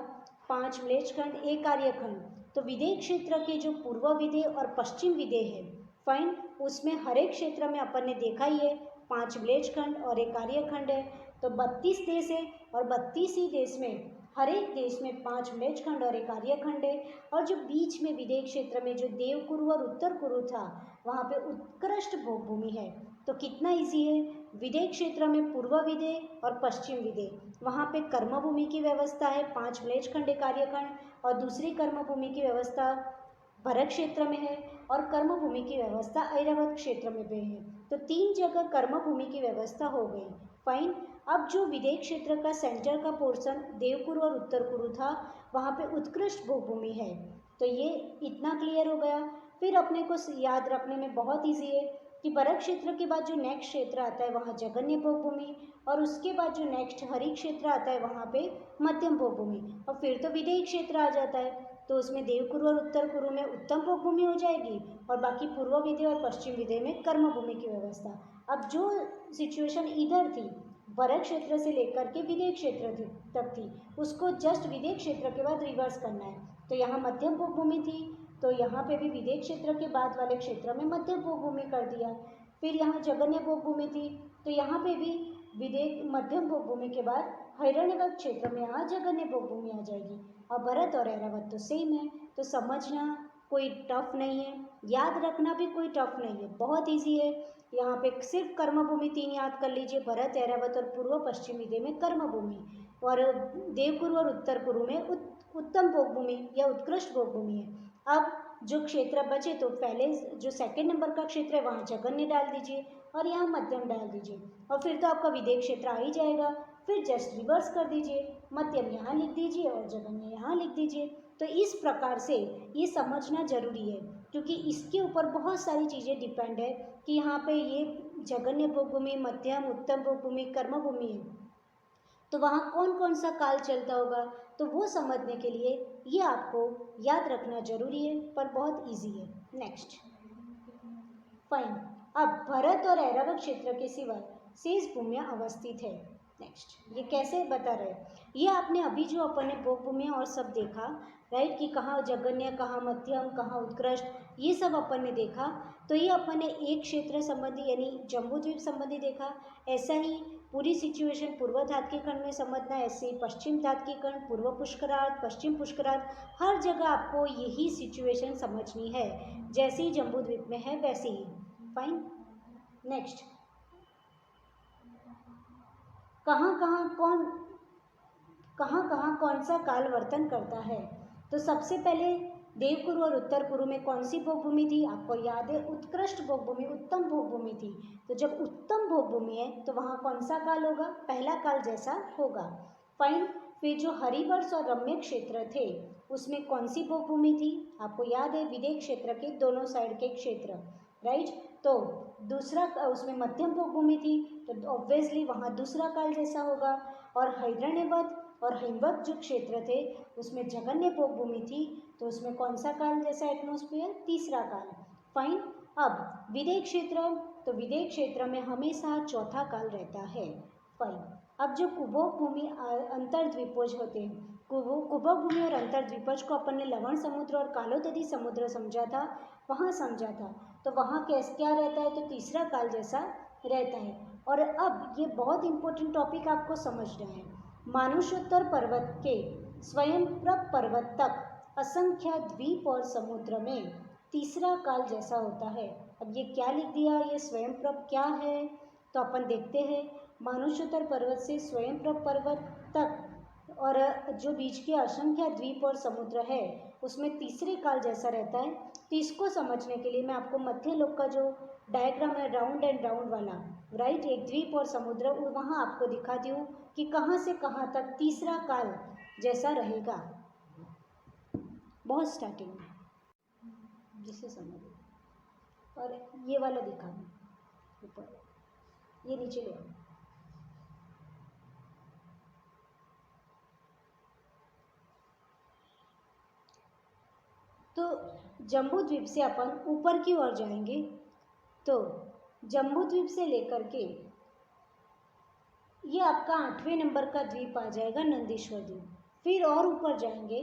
5 मलेच्छ खंड एक आर्यखंड, तो विदेय क्षेत्र के जो पूर्व विदेय और पश्चिम विदेय है फाइन। उसमें हर एक क्षेत्र में अपन ने देखा ही है 5 विलेज खंड और एक कार्यखंड है। तो 32 देश है और 32 ही देश में हर एक देश में 5 विलेज खंड और एक कार्यखंड है। और जो बीच में विदेश क्षेत्र में जो देवकुरु और उत्तर कुरु था वहाँ पे उत्कृष्ट भोगभूमि है। तो कितना इजी है, विदेश क्षेत्र में पूर्व विदेह और पश्चिम विदेह, वहाँ पे कर्मभूमि की व्यवस्था है 5 विलेज खंड एक कार्यखंड, और दूसरी कर्मभूमि की व्यवस्था भरत क्षेत्र में है और कर्मभूमि की व्यवस्था ऐरावत क्षेत्र में भी है। तो 3 जगह कर्मभूमि की व्यवस्था हो गई। फाइन। अब जो विदेश क्षेत्र का सेंटर का पोर्शन देवकुरु और उत्तर कुरु था वहाँ पे उत्कृष्ट भोगभूमि है। तो ये इतना क्लियर हो गया। फिर अपने को याद रखने में बहुत ईजी है कि भरत क्षेत्र के बाद जो नेक्स्ट क्षेत्र आता है वहाँ जगन्य भोगभूमि, और उसके बाद जो नेक्स्ट हरि क्षेत्र आता है वहाँ पे मध्यम भोगभूमि, और फिर तो विदेश क्षेत्र आ जाता है। तो उसमें देवकुरु और उत्तर कुरु में उत्तम भोगभूमि हो जाएगी और बाकी पूर्व विदेह और पश्चिम विदेह में कर्मभूमि की व्यवस्था। अब जो सिचुएशन इधर थी भरत क्षेत्र से लेकर के विदेश क्षेत्र तक थी, उसको जस्ट विदेश क्षेत्र के बाद रिवर्स करना है। तो यहाँ मध्यम भोगभूमि थी, तो यहाँ पे भी विदेश क्षेत्र के बाद वाले क्षेत्र में मध्यम भोगभूमि कर दिया। फिर यहाँ जगन्य भोगभूमि थी, तो यहाँ पे भी विदेश मध्यम भोगभूमि के बाद हिरण्यवत क्षेत्र में यहाँ जगन्य भोगभूमि आ जाएगी। और भरत और ऐरावत तो सेम है, तो समझना कोई टफ नहीं है, याद रखना भी कोई टफ नहीं है, बहुत इजी है। यहाँ पे सिर्फ कर्मभूमि 3 याद कर लीजिए, भरत ऐरावत और पूर्व पश्चिम विदेह में कर्मभूमि, और देवकुरु और उत्तर कुरु में उत्तम भोगभूमि या उत्कृष्ट भोगभूमि है। अब जो क्षेत्र बचे तो पहले जो सेकंड नंबर का क्षेत्र है वहाँ जगन्य डाल दीजिए और यहाँ मध्यम डाल दीजिए, और फिर तो आपका विदेश क्षेत्र आ ही जाएगा। फिर जस्ट रिवर्स कर दीजिए, मध्यम यहाँ लिख दीजिए और जगन्य यहाँ लिख दीजिए। तो इस प्रकार से ये समझना जरूरी है, क्योंकि इसके ऊपर बहुत सारी चीज़ें डिपेंड है कि यहाँ पे ये जगन्य भोगभूमि, मध्यम, उत्तम भोगभूमि, कर्मभूमि है, तो वहाँ कौन कौन सा काल चलता होगा। तो वो समझने के लिए ये आपको याद रखना जरूरी है, पर बहुत इजी है। Next fine. अब भरत और ऐरावत क्षेत्र के सिवाय शेष भूमियाँ अवस्थित है। नेक्स्ट ये कैसे बता रहे, ये आपने अभी जो अपन ने भोगभूमियाँ और सब देखा, राइट, कि कहाँ जगन्य, कहाँ मध्यम, कहाँ उत्कृष्ट, ये सब अपन ने देखा। तो ये अपन ने एक क्षेत्र संबंधी यानी जम्बूद्वीप संबंधी देखा। ऐसा ही पूरी सिचुएशन पूर्व धातकी खंड में समझना, ऐसे ही पश्चिम धातकी खंड, पूर्व पुष्करार्ध, पश्चिम पुष्करार्ध, हर जगह आपको यही सिचुएशन समझनी है, जैसे ही जम्बूद्वीप में है वैसे ही। फाइन। नेक्स्ट कहाँ कहाँ कौन सा काल वर्तन करता है। तो सबसे पहले देवकुरु और उत्तर कुरु में कौन सी भोगभूमि थी, आपको याद है, उत्कृष्ट भोगभूमि, उत्तम भोगभूमि थी। तो जब उत्तम भोगभूमि है तो वहाँ कौन सा काल होगा, पहला काल जैसा होगा। फाइन। फिर जो हरिवर्ष और रम्य क्षेत्र थे उसमें कौन सी भोगभूमि थी, आपको याद है, विदेश क्षेत्र के दोनों साइड के क्षेत्र, राइट। तो दूसरा उसमें मध्यम भोगभूमि थी, तो ऑब्वियसली वहाँ दूसरा काल जैसा होगा। और हिरण्यवत और हिमवत जो क्षेत्र थे उसमें जगन्य भोगभूमि थी, तो उसमें कौन सा काल जैसा एटमॉस्फेयर, तीसरा काल। फाइन। अब विदेश क्षेत्र, तो विदेश क्षेत्र में हमेशा चौथा काल रहता है। फाइन। अब जो कुबोक भूमि अंतर्द्वीपोज होते हैं, कुबोक भूमि और अंतर्द्वीपोज को अपन ने लवण समुद्र और कालोदधी समुद्र समझा था, वहाँ समझा था। तो वहाँ क्या रहता है, तो तीसरा काल जैसा रहता है। और अब ये बहुत इंपॉर्टेंट टॉपिक आपको समझना है, मानुषोत्तर पर्वत के स्वयंप्रभ पर्वत तक असंख्य द्वीप और समुद्र में तीसरा काल जैसा होता है। अब ये क्या लिख दिया, ये स्वयंप्रभ क्या है, तो अपन देखते हैं। मानुषोत्तर पर्वत से स्वयंप्रभ पर्वत तक और जो बीच के असंख्य द्वीप और समुद्र है उसमें तीसरे काल जैसा रहता है। तो इसको समझने के लिए मैं आपको मध्य लोक का जो डायग्राम है राउंड एंड राउंड वाला, राइट, एक द्वीप और समुद्र, वहाँ आपको दिखा दूँ कि कहाँ से कहाँ तक तीसरा काल जैसा रहेगा, बहुत स्टार्टिंग में, जिसे समझ। और ये वाला दिखा ऊपर, ये नीचे ले आओ। तो जम्बूद्वीप से अपन ऊपर की ओर जाएंगे, तो जम्बूद्वीप से लेकर के ये आपका 8वें नंबर का द्वीप आ जाएगा नंदीश्वर द्वीप। फिर और ऊपर जाएंगे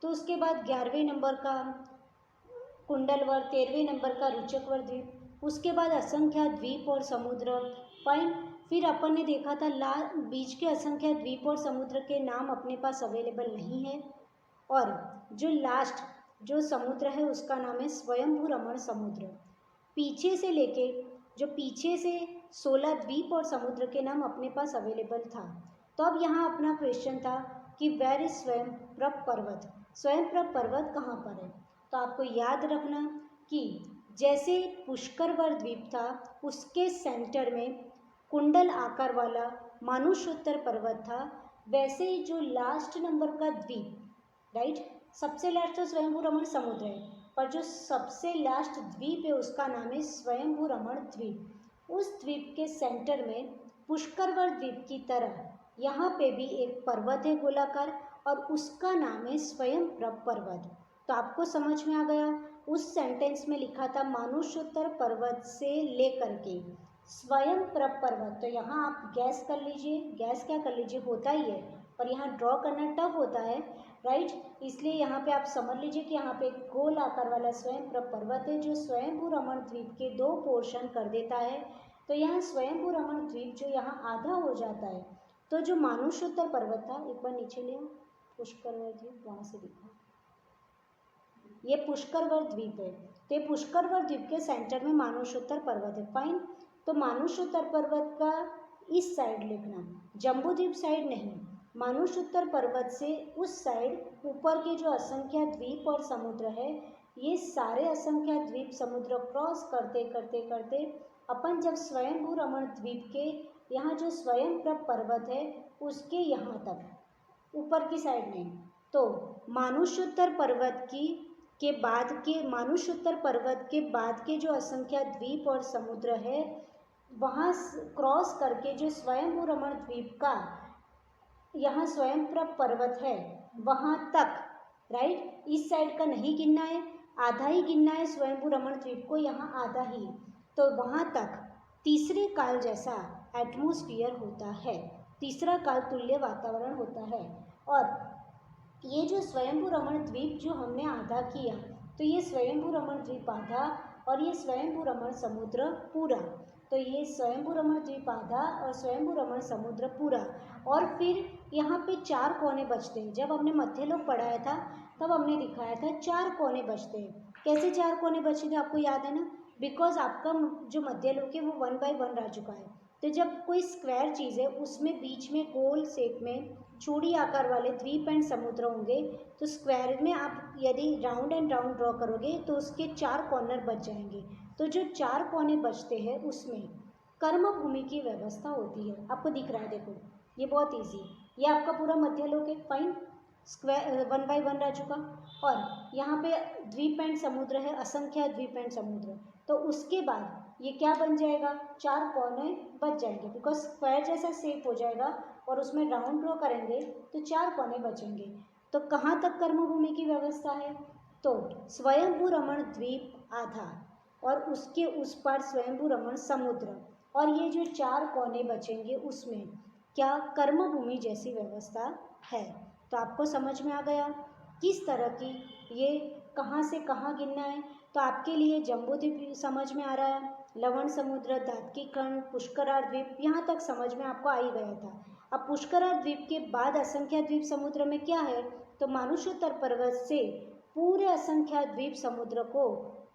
तो उसके बाद 11वें नंबर का कुंडलवर, 13वें नंबर का रुचकवर द्वीप, उसके बाद असंख्य द्वीप और समुद्र। फाइन। फिर अपन ने देखा था बीच के असंख्य द्वीप और समुद्र के नाम अपने पास अवेलेबल नहीं है, और जो लास्ट जो समुद्र है उसका नाम है स्वयंभू रमण समुद्र। पीछे से लेके जो पीछे से 16 द्वीप और समुद्र के नाम अपने पास अवेलेबल था। तो अब यहाँ अपना क्वेश्चन था कि वेर इज स्वयंप्रभ पर्वत, स्वयंप्रभ पर्वत कहाँ पर है। तो आपको याद रखना कि जैसे पुष्करवर द्वीप था उसके सेंटर में कुंडल आकार वाला मानुष्योत्तर पर्वत था, वैसे ही जो लास्ट नंबर का द्वीप, राइट, सबसे लास्ट तो स्वयंभू रमण समुद्र है, पर जो सबसे लास्ट द्वीप है उसका नाम है स्वयंभू रमण द्वीप। उस द्वीप के सेंटर में पुष्करवर द्वीप की तरह यहाँ पे भी एक पर्वत है गोलाकार, और उसका नाम है स्वयंप्रभ पर्वत। तो आपको समझ में आ गया, उस सेंटेंस में लिखा था मानुष्योत्तर पर्वत से लेकर के स्वयंप्रभ पर्वत। तो यहाँ आप गैस कर लीजिए, गैस क्या कर लीजिए, होता ही है, पर यहाँ ड्रॉ करना टफ होता है, राइट। इसलिए यहाँ पे आप समझ लीजिए कि यहाँ पे एक गोल आकार वाला स्वयंप्रभ पर्वत है जो स्वयंभू रमण द्वीप के 2 पोर्शन कर देता है। तो यहाँ स्वयंभू रमण द्वीप जो यहाँ आधा हो जाता है, तो जो मानुष्योत्तर पर्वत था, एक बार नीचे लिया, पुष्करवर द्वीप वहाँ से दिखा, ये पुष्करवर द्वीप है। तो ये पुष्करवर द्वीप के सेंटर में मानुष्योत्तर पर्वत है। फाइन। तो मानुष्योत्तर पर्वत का इस साइड लिखना, जम्बूद्वीप साइड नहीं, मानुष्योत्तर पर्वत से उस साइड ऊपर के जो असंख्य द्वीप और समुद्र है, ये सारे असंख्य द्वीप समुद्र क्रॉस करते करते करते अपन जब स्वयंभू रमण द्वीप के यहाँ जो स्वयंप्रभ पर्वत है उसके यहाँ तक, ऊपर की साइड नहीं, तो मानुष्योत्तर पर्वत के बाद के मानुष्योत्तर पर्वत के बाद के जो असंख्य द्वीप और समुद्र है वहाँ क्रॉस करके जो स्वयंभू रमण द्वीप का यहाँ स्वयंप्रभ पर्वत है वहाँ तक, राइट, इस साइड का नहीं गिनना है, आधा ही गिनना है स्वयंभू रमण द्वीप को, यहाँ आधा ही। तो वहाँ तक तीसरे काल जैसा एटमॉस्फेयर होता है, तीसरा काल तुल्य वातावरण होता है। और ये जो स्वयंभू रमण द्वीप जो हमने आधा किया, तो ये स्वयंभू रमण द्वीप आधा और ये स्वयंभू रमण समुद्र पूरा। तो ये स्वयंभू रमण द्वीप आधा और स्वयंभू रमण समुद्र पूरा। और फिर यहाँ पे 4 कोने बचते हैं। जब हमने मध्यलोक पढ़ाया था तब हमने दिखाया था 4 कोने बचते हैं। कैसे 4 कोने बचे थे आपको याद है ना, बिकॉज आपका जो मध्यलोक है वो 1 बाय 1 रह चुका है। तो जब कोई स्क्वायर चीज़ है उसमें बीच में गोल शेप में चूड़ी आकार वाले द्वीप एंड समुद्र होंगे, तो स्क्वायर में आप यदि राउंड एंड राउंड ड्रॉ करोगे तो उसके 4 कॉर्नर बच जाएंगे। तो जो 4 कोने बचते हैं उसमें कर्म भूमि की व्यवस्था होती है। आपको दिख रहा है, देखो ये बहुत ईजी, ये आपका पूरा मध्यलोक है। फाइन, स्क्वायर 1 बाय 1 रह चुका, और यहाँ पे द्वीप एंड समुद्र है, असंख्य द्वीप एंड समुद्र। तो उसके बाद ये क्या बन जाएगा, 4 कोने बच जाएंगे, बिकॉज स्क्वायर जैसा शेप हो जाएगा और उसमें राउंड ड्रॉ करेंगे तो 4 कोने बचेंगे। तो कहाँ तक कर्मभूमि की व्यवस्था है, तो स्वयंभू रमण द्वीप आधा और उसके उस पार स्वयंभू रमण समुद्र, और ये जो 4 कोने बचेंगे उसमें क्या कर्मभूमि जैसी व्यवस्था है। तो आपको समझ में आ गया किस तरह की, ये कहाँ से कहाँ गिनना है। तो आपके लिए जम्बूद्वीप समझ में आ रहा है, लवण समुद्र, धातकी खंड, पुष्करार द्वीप, यहाँ तक समझ में आपको आ ही गया था। अब पुष्करार द्वीप के बाद असंख्य द्वीप समुद्र में क्या है, तो मानुष्योत्तर पर्वत से पूरे असंख्य द्वीप समुद्र को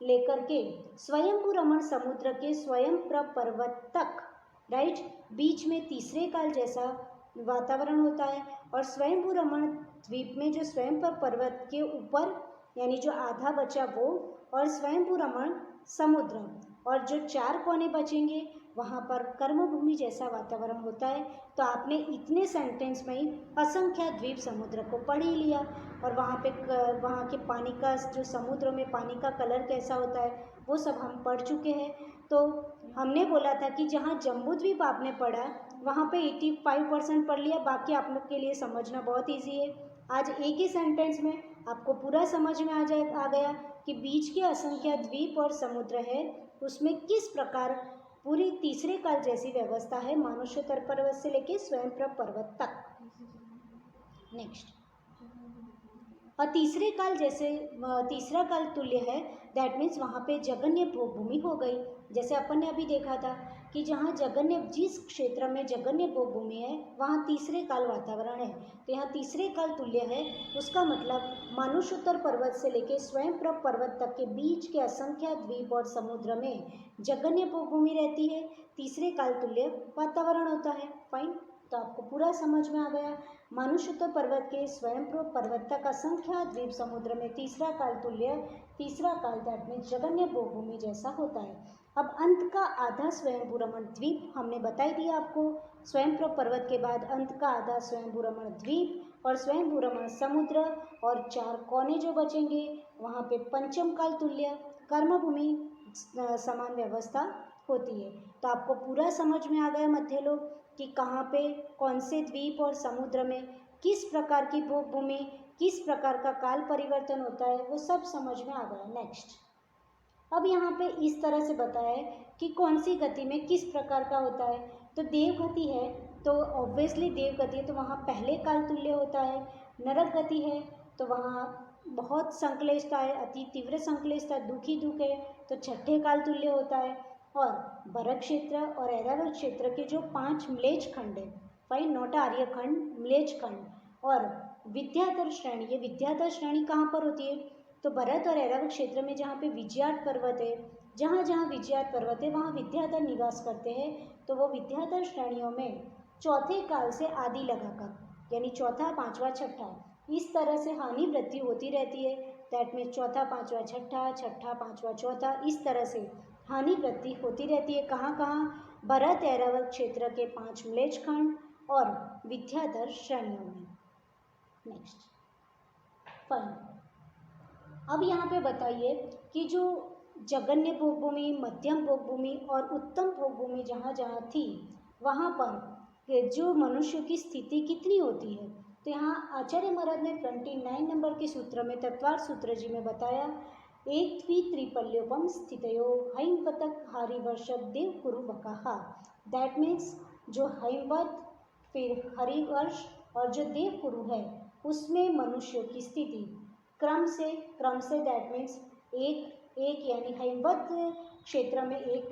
लेकर के स्वयंभू रमण समुद्र के स्वयंप्रभ पर्वत तक, राइट, बीच में तीसरे काल जैसा वातावरण होता है। और स्वयंभू रमण द्वीप में जो स्वयंप्रभ पर्वत के ऊपर यानी जो आधा बचा वो, और स्वयंभू रमण समुद्र, और जो 4 कोने बचेंगे वहाँ पर कर्मभूमि जैसा वातावरण होता है। तो आपने इतने सेंटेंस में ही असंख्य द्वीप समुद्र को पढ़ ही लिया, और वहाँ के पानी का जो समुद्र में पानी का कलर कैसा होता है वो सब हम पढ़ चुके हैं। तो हमने बोला था कि जहाँ जम्बूद्वीप आपने पढ़ा वहाँ पे 85% पढ़ लिया, बाकी आप लोग के लिए समझना बहुत ईजी है। आज एक ही सेंटेंस में आपको पूरा समझ में आ गया कि बीच के असंख्य द्वीप और समुद्र है उसमें किस प्रकार पूरी तीसरे काल जैसी व्यवस्था है मानुष्योत्तर पर्वत से लेके स्वयंप्रभ पर्वत तक। नेक्स्ट, और तीसरे काल जैसे तीसरा काल तुल्य है, दैट मीन्स वहाँ पे जगन्य भोगभूमि हो गई। जैसे अपन ने अभी देखा था कि जहाँ जगन्य, जिस क्षेत्र में जगन्य भोगभूमि है वहाँ तीसरे काल वातावरण है, तो यहाँ तीसरे काल तुल्य है। उसका मतलब मानुषोत्तर पर्वत से लेकर स्वयंप्रभ पर्वत तक के बीच के असंख्य द्वीप और समुद्र में जगन्य भोगभूमि रहती है, तीसरे काल तुल्य वातावरण होता है। फाइन, तो आपको पूरा समझ में आ गया। मानुषोत्तर पर्वत के स्वयंप्रभ पर्वत तक असंख्य द्वीप समुद्र में तीसरा काल तुल्य, तीसरा काल दैट मीन्स जगन्य भोगभूमि जैसा होता है। अब अंत का आधा स्वयंभू रमण द्वीप हमने बताई दिया आपको। स्वयंप्रभ पर्वत के बाद अंत का आधा स्वयंभू रमण द्वीप और स्वयंभू रमण समुद्र और 4 कोने जो बचेंगे वहाँ पे पंचम काल तुल्य कर्मभूमि समान व्यवस्था होती है। तो आपको पूरा समझ में आ गया मध्य लोग कि कहाँ पे कौन से द्वीप और समुद्र में किस प्रकार की भोगभूमि, किस प्रकार का काल परिवर्तन होता है, वो सब समझ में आ गया। नेक्स्ट, अब यहाँ पे इस तरह से बताया है कि कौन सी गति में किस प्रकार का होता है। तो देव गति है तो ऑब्वियसली देव गति है तो वहाँ पहले काल तुल्य होता है। नरक गति है तो वहाँ बहुत संक्लिष्टता है, अति तीव्र संक्लिष्टता, दुखी दुख है तो छठे काल तुल्य होता है। और भरत क्षेत्र और ऐरावत क्षेत्र के जो 5 म्लेच्छ खंड है, फाइन, नोट आर्य खंड, म्लेच्छ खंड और विद्याधर श्रेणी, ये विद्याधर श्रेणी कहाँ पर होती है? तो भरत और ऐरावत क्षेत्र में जहाँ पे विजयात पर्वत है, जहाँ जहाँ विजयात पर्वत है वहाँ विद्याधर निवास करते हैं। तो वो विद्याधर श्रेणियों में चौथे काल से आदि लगाकर यानी चौथा, पांचवा, छठा इस तरह से हानि वृद्धि होती रहती है। दैट मीन्स चौथा, पांचवा, छठा, छठा, पांचवा, चौथा, इस तरह से हानि वृद्धि होती रहती है। कहाँ कहाँ? भरत ऐरावत क्षेत्र के 5 म्लेच्छ खंड और विद्याधर श्रेणियों में। नेक्स्ट, फाइन, अब यहाँ पे बताइए कि जो जगन्य भोगभूमि, मध्यम भोगभूमि और उत्तम भोगभूमि जहाँ जहाँ थी वहाँ पर जो मनुष्य की स्थिति कितनी होती है। तो यहाँ आचार्य महाराज ने 29 नंबर के सूत्र में, तत्वार सूत्र जी में बताया, एक त्रिपल्योपम स्थितयो हैमवतक हरिवर्षक देव कुरु बकाहा। दैट मीन्स जो हैमवत, फिर हरिवर्ष और जो देव कुरु है उसमें मनुष्य की स्थिति क्रम से दैट मीन्स एक यानी हैमवत क्षेत्र में एक,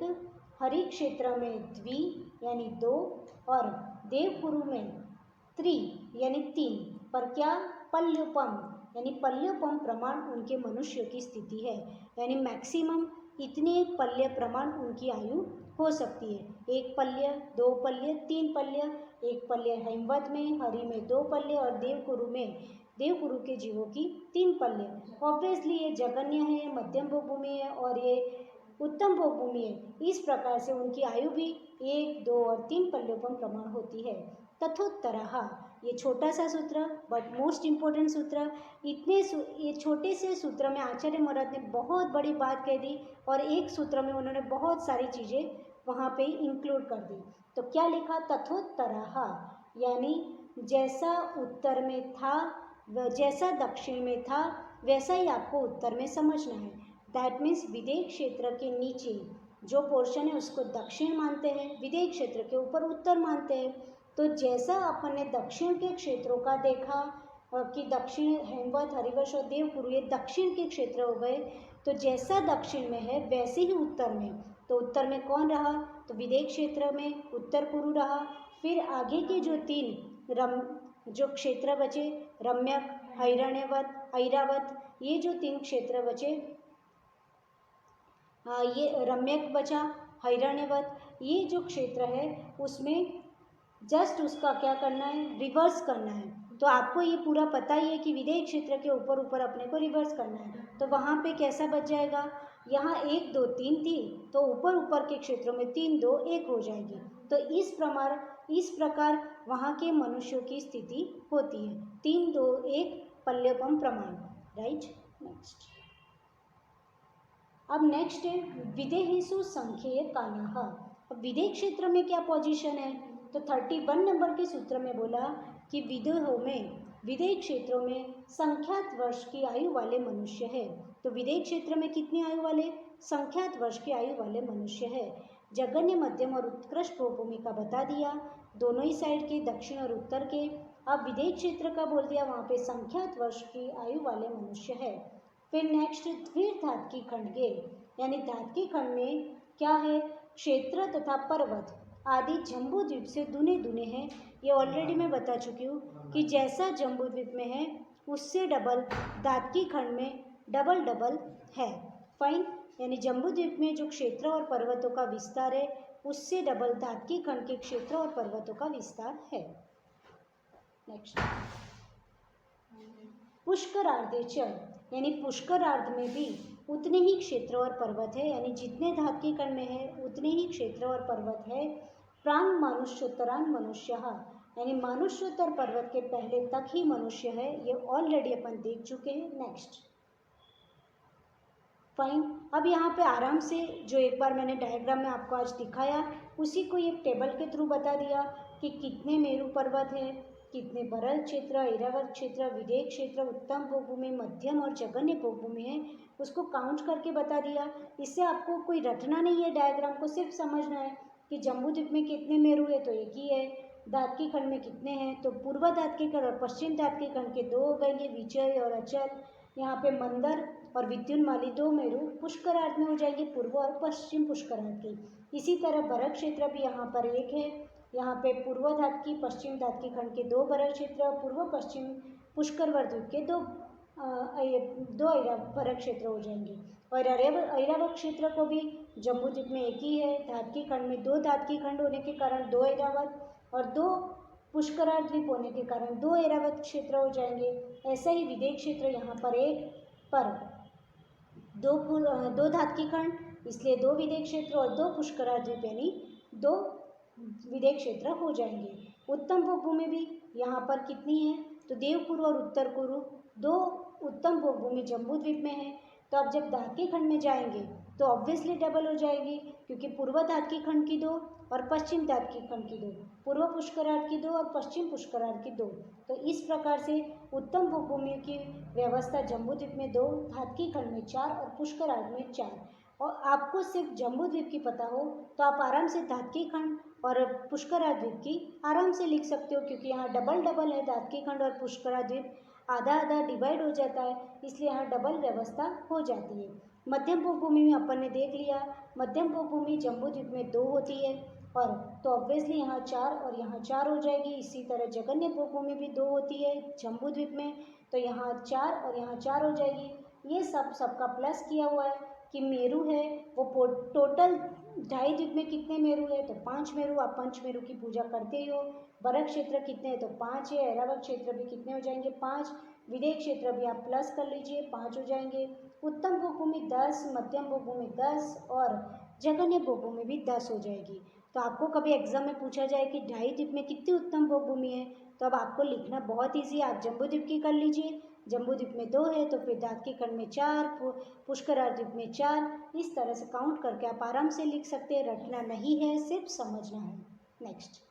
हरि क्षेत्र में द्वि यानी 2 और देवकुरु में त्रि यानी 3, पर क्या? पल्योपम यानी पल्योपम प्रमाण उनके मनुष्य की स्थिति है, यानी मैक्सिमम इतने पल्य प्रमाण उनकी आयु हो सकती है। 1 पल्य, 2 पल्य, 3 पल्य। 1 पल्य हैमवत में, हरि में 2 पल्य और देवकुरु में, देवकुरु के जीवों की 3 पल्य। ऑब्वियसली ये जगन्य है, मध्यम भोगभूमि है और ये उत्तम भोगभूमि है। इस प्रकार से उनकी आयु भी 1, 2 और 3 पल्योपम प्रमाण होती है। तथोत्तरः, ये छोटा सा सूत्र बट मोस्ट इम्पोर्टेंट सूत्र। ये छोटे से सूत्र में आचार्य महाराज ने बहुत बड़ी बात कह दी और एक सूत्र में उन्होंने बहुत सारी चीज़ें वहाँ पे इंक्लूड कर दी। तो क्या लिखा? तथोत्तरः, यानी जैसा उत्तर में था, जैसा दक्षिण में था वैसा ही आपको उत्तर में समझना है। दैट मीन्स विदेह क्षेत्र के नीचे जो पोर्शन है उसको दक्षिण मानते हैं, विदेह क्षेत्र के ऊपर उत्तर मानते हैं। तो जैसा अपन ने दक्षिण के क्षेत्रों का देखा कि दक्षिण हैमवत, हरिवर्ष और देवकुरु ये दक्षिण के क्षेत्र हो गए, तो जैसा दक्षिण में है वैसे ही उत्तर में, तो उत्तर में कौन रहा? तो विदेह क्षेत्र में उत्तर कुरु रहा। फिर आगे के जो 3 जो क्षेत्र बचे, रम्यक, हिरण्यवत, ऐरावत, ये जो 3 क्षेत्र बचे, ये रम्यक बचा, हिरण्यवत, ये जो क्षेत्र है उसमें जस्ट उसका क्या करना है? रिवर्स करना है। तो आपको ये पूरा पता ही है कि विदेह क्षेत्र के ऊपर ऊपर अपने को रिवर्स करना है। तो वहाँ पे कैसा बच जाएगा? यहाँ 1, 2, 3 थी तो ऊपर ऊपर के क्षेत्रों में 3, 2, 1 हो जाएगी। तो इस प्रकार वहाँ के मनुष्यों की स्थिति होती है। 3, 2, 1 पल्यपम प्रमाण, राइट। नेक्स्ट, अब नेक्स्ट है विदेहेषु संख्येय कालः। अब विदेह क्षेत्र में क्या पोजीशन है? तो 31 नंबर के सूत्र में बोला कि विदेहों में, विदेह क्षेत्रों में संख्यात वर्ष की आयु वाले मनुष्य है। तो विदेह क्षेत्र में कितनी आयु वाले? संख्यात वर्ष की आयु वाले मनुष्य है। जगन्य, मध्यम और उत्कृष्ट भूमि का बता दिया, दोनों ही साइड के, दक्षिण और उत्तर के। अब विदेश क्षेत्र का बोल दिया, वहाँ पे संख्यात वर्ष की आयु वाले मनुष्य है। फिर नेक्स्ट द्विधात्की खंड के, यानी धात्की खंड में क्या है, क्षेत्र तथा पर्वत आदि जम्बू द्वीप से दुने दुने हैं। ये ऑलरेडी मैं बता चुकी हूँ कि जैसा जम्बू द्वीप में है उससे डबल धात्की खंड में डबल डबल है। फाइन, यानी जम्बू द्वीप में जो क्षेत्र और पर्वतों का विस्तार है उससे डबल धात्की खंड के क्षेत्र और पर्वतों का विस्तार है। नेक्स्ट, पुष्करार्धेच, यानी पुष्करार्ध में भी उतने ही क्षेत्र और पर्वत है, यानी जितने धात्की खंड में है उतने ही क्षेत्र और पर्वत है। प्रांग मानुष्योत्तरांग मनुष्य, यानी मानुष्योत्तर पर्वत के पहले तक ही मनुष्य है। ये ऑलरेडी अपन देख चुके हैं। नेक्स्ट, फाइन, अब यहाँ पे आराम से जो एक बार मैंने डायग्राम में आपको आज दिखाया उसी को एक टेबल के थ्रू बता दिया कि कितने मेरू पर्वत है, कितने बरल क्षेत्र, ऐरावत क्षेत्र, विदेश क्षेत्र, उत्तम भोगभूमि, मध्यम और जघन्य भोगभूमि है, उसको काउंट करके बता दिया। इससे आपको कोई रटना नहीं है, डायग्राम को सिर्फ समझना है कि जम्बू द्वीप में कितने मेरू है तो एक ही है, धात्की खंड में कितने हैं तो पूर्व धात्की खंड और पश्चिम धात्की खंड के दो हो गएंगे, विजय और अचल। यहाँ पे मंदर और विद्युन्माली दो मेरू पुष्करार्ध में हो जाएंगे, पूर्व और पश्चिम पुष्करार्ध की। इसी तरह बरक क्षेत्र भी यहाँ पर एक है, यहाँ पे पूर्व धात्की पश्चिम धात्की खंड के दो बरक क्षेत्र, पूर्व पश्चिम पुष्करवर्त द्वीप के दो बरक क्षेत्र हो जाएंगे। और ऐरावत क्षेत्र को भी जम्बू द्वीप में एक ही है, धात्की खंड में दो धात्की खंड होने के कारण दो ऐरावत और दो पुष्करार्ध द्वीप होने के कारण दो ऐरावत क्षेत्र हो जाएंगे। ऐसा ही विदेश क्षेत्र यहाँ पर एक पर दो धात्की खंड, इसलिए दो विदेश क्षेत्र और दो पुष्करार्ध द्वीप यानी दो विदेश क्षेत्र हो जाएंगे। उत्तम भोगभूमि भी यहाँ पर कितनी है तो देवकुरु और उत्तर कुरु दो उत्तम भोगभूमि जम्बू द्वीप में है। तो अब जब धात्की खंड में जाएंगे तो ऑब्वियसली डबल हो जाएगी, क्योंकि पूर्व धात्की खंड की दो और पश्चिम धात्की खंड की दो, पूर्व पुष्करार्ध की दो और पश्चिम पुष्करार्ध की दो। तो इस प्रकार से उत्तम भूभूमि की व्यवस्था जम्बू द्वीप में दो, धात्की खंड में चार और पुष्करार्ध में चार। और आपको सिर्फ जम्बू द्वीप की पता हो तो आप आराम से धात्की खंड और पुष्करार्ध द्वीप की आराम से लिख सकते हो, क्योंकि यहाँ डबल डबल है, धात्की खंड और पुष्करार्ध द्वीप आधा आधा डिवाइड हो जाता है, इसलिए यहाँ डबल व्यवस्था हो जाती है। मध्यम भूभूमि में अपन ने देख लिया, मध्यम भूभूमि जम्बू द्वीप में दो होती है और तो ऑब्वियसली यहाँ चार और यहाँ चार हो जाएगी। इसी तरह जघन्य भूभूमि भी दो होती है जम्बू द्वीप में, तो यहाँ चार और यहाँ चार हो जाएगी। ये सबका प्लस किया हुआ है कि मेरू है वो टोटल ढाई द्वीप में कितने मेरू है तो 5 मेरू। आप पंचमेरू की पूजा करते ही हो। बरक क्षेत्र कितने हैं तो 5 है, ऐरावत क्षेत्र भी कितने हो जाएंगे 5, विदेश क्षेत्र भी आप प्लस कर लीजिए 5 हो जाएंगे। उत्तम भूभूमि 10, मध्यम भूभूमि 10 और जघन्य भूभूमि भी 10 हो जाएगी। तो आपको कभी एग्जाम में पूछा जाए कि ढाई द्वीप में कितनी उत्तम भूभूमि है तो अब आपको लिखना बहुत ईजी है। आप जम्बू द्वीप की कर लीजिए, जम्बू द्वीप में 2 है तो फिर धात्की खंड में 4, पुष्करार्ध द्वीप में 4, इस तरह से काउंट करके आप आराम से लिख सकते हैं। रटना नहीं है, सिर्फ समझना है। नेक्स्ट,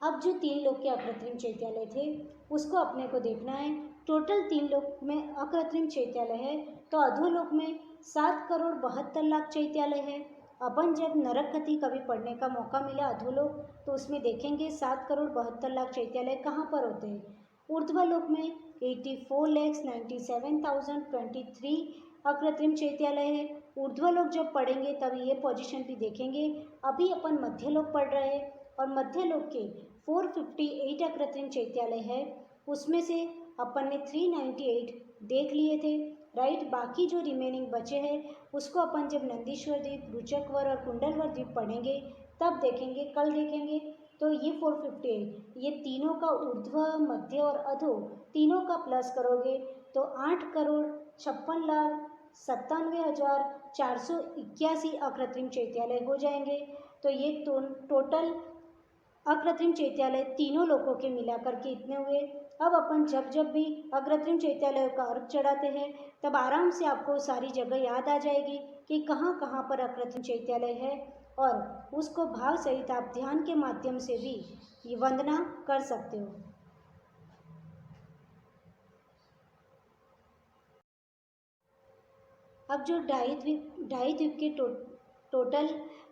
अब जो 3 लोक के अकृत्रिम चैत्यालय थे उसको अपने को देखना है। टोटल 3 लोक में अकृत्रिम चैत्यालय है, तो अधोलोक में 7,72,00,000 चैत्यालय है। अपन जब नरक गति कभी पढ़ने का मौका मिला अधोलोक तो उसमें देखेंगे 7,72,00,000 चैत्यालय कहाँ पर होते हैं। ऊर्ध्वलोक में 84,97,023 अकृत्रिम चैत्यालय है। ऊर्ध्वलोक जब पढ़ेंगे तब ये पोजीशन भी देखेंगे। अभी अपन मध्यलोक पढ़ रहे हैं और मध्यलोक के 458 अकृत्रिम चैत्यालय है, उसमें से अपन ने 398 देख लिए थे, राइट। बाकी जो रिमेनिंग बचे हैं उसको अपन जब नंदीश्वर द्वीप, रुचकवर और कुंडलवर द्वीप पढ़ेंगे तब देखेंगे, कल देखेंगे। तो ये 458 ये तीनों का ऊर्ध्व, मध्य और अधो तीनों का प्लस करोगे तो 8,56,97,481 अकृत्रिम चैत्यालय हो जाएंगे। तो ये टोटल अकृत्रिम चैत्यालय तीनों लोगों के मिलाकर के इतने हुए। अब अपन जब भी अकृत्रिम चैत्यालयों का अर्घ चढ़ाते हैं तब आराम से आपको सारी जगह याद आ जाएगी कि कहाँ कहाँ पर अकृत्रिम चैत्यालय है और उसको भाव सहित आप ध्यान के माध्यम से भी ये वंदना कर सकते हो। अब जो ढाई द्वीप के टोटल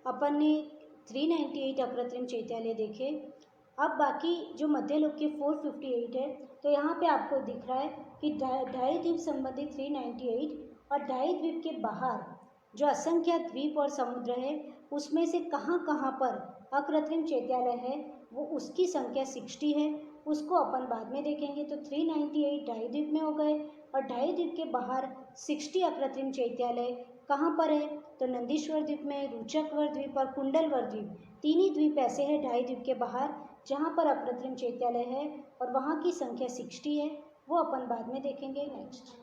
अपन ने 398 अकृत्रिम चैत्यालय देखे, अब बाकी जो मध्यलोक के 458 है, तो यहाँ पे आपको दिख रहा है कि ढाई द्वीप संबंधी 398 और ढाई द्वीप के बाहर जो असंख्य द्वीप और समुद्र है उसमें से कहाँ कहाँ पर अकृत्रिम चैत्यालय है वो उसकी संख्या 60 है, उसको अपन बाद में देखेंगे। तो 398 ढाई द्वीप में हो गए और ढाई द्वीप के बाहर 60 अकृत्रिम चैत्यालय कहाँ पर है, तो नंदीश्वर द्वीप में, रुचकवर द्वीप और कुंडलवर द्वीप, तीन ही द्वीप ऐसे हैं ढाई द्वीप के बाहर जहाँ पर अकृत्रिम चैत्यालय है और वहाँ की संख्या 60 है, वो अपन बाद में देखेंगे। नेक्स्ट,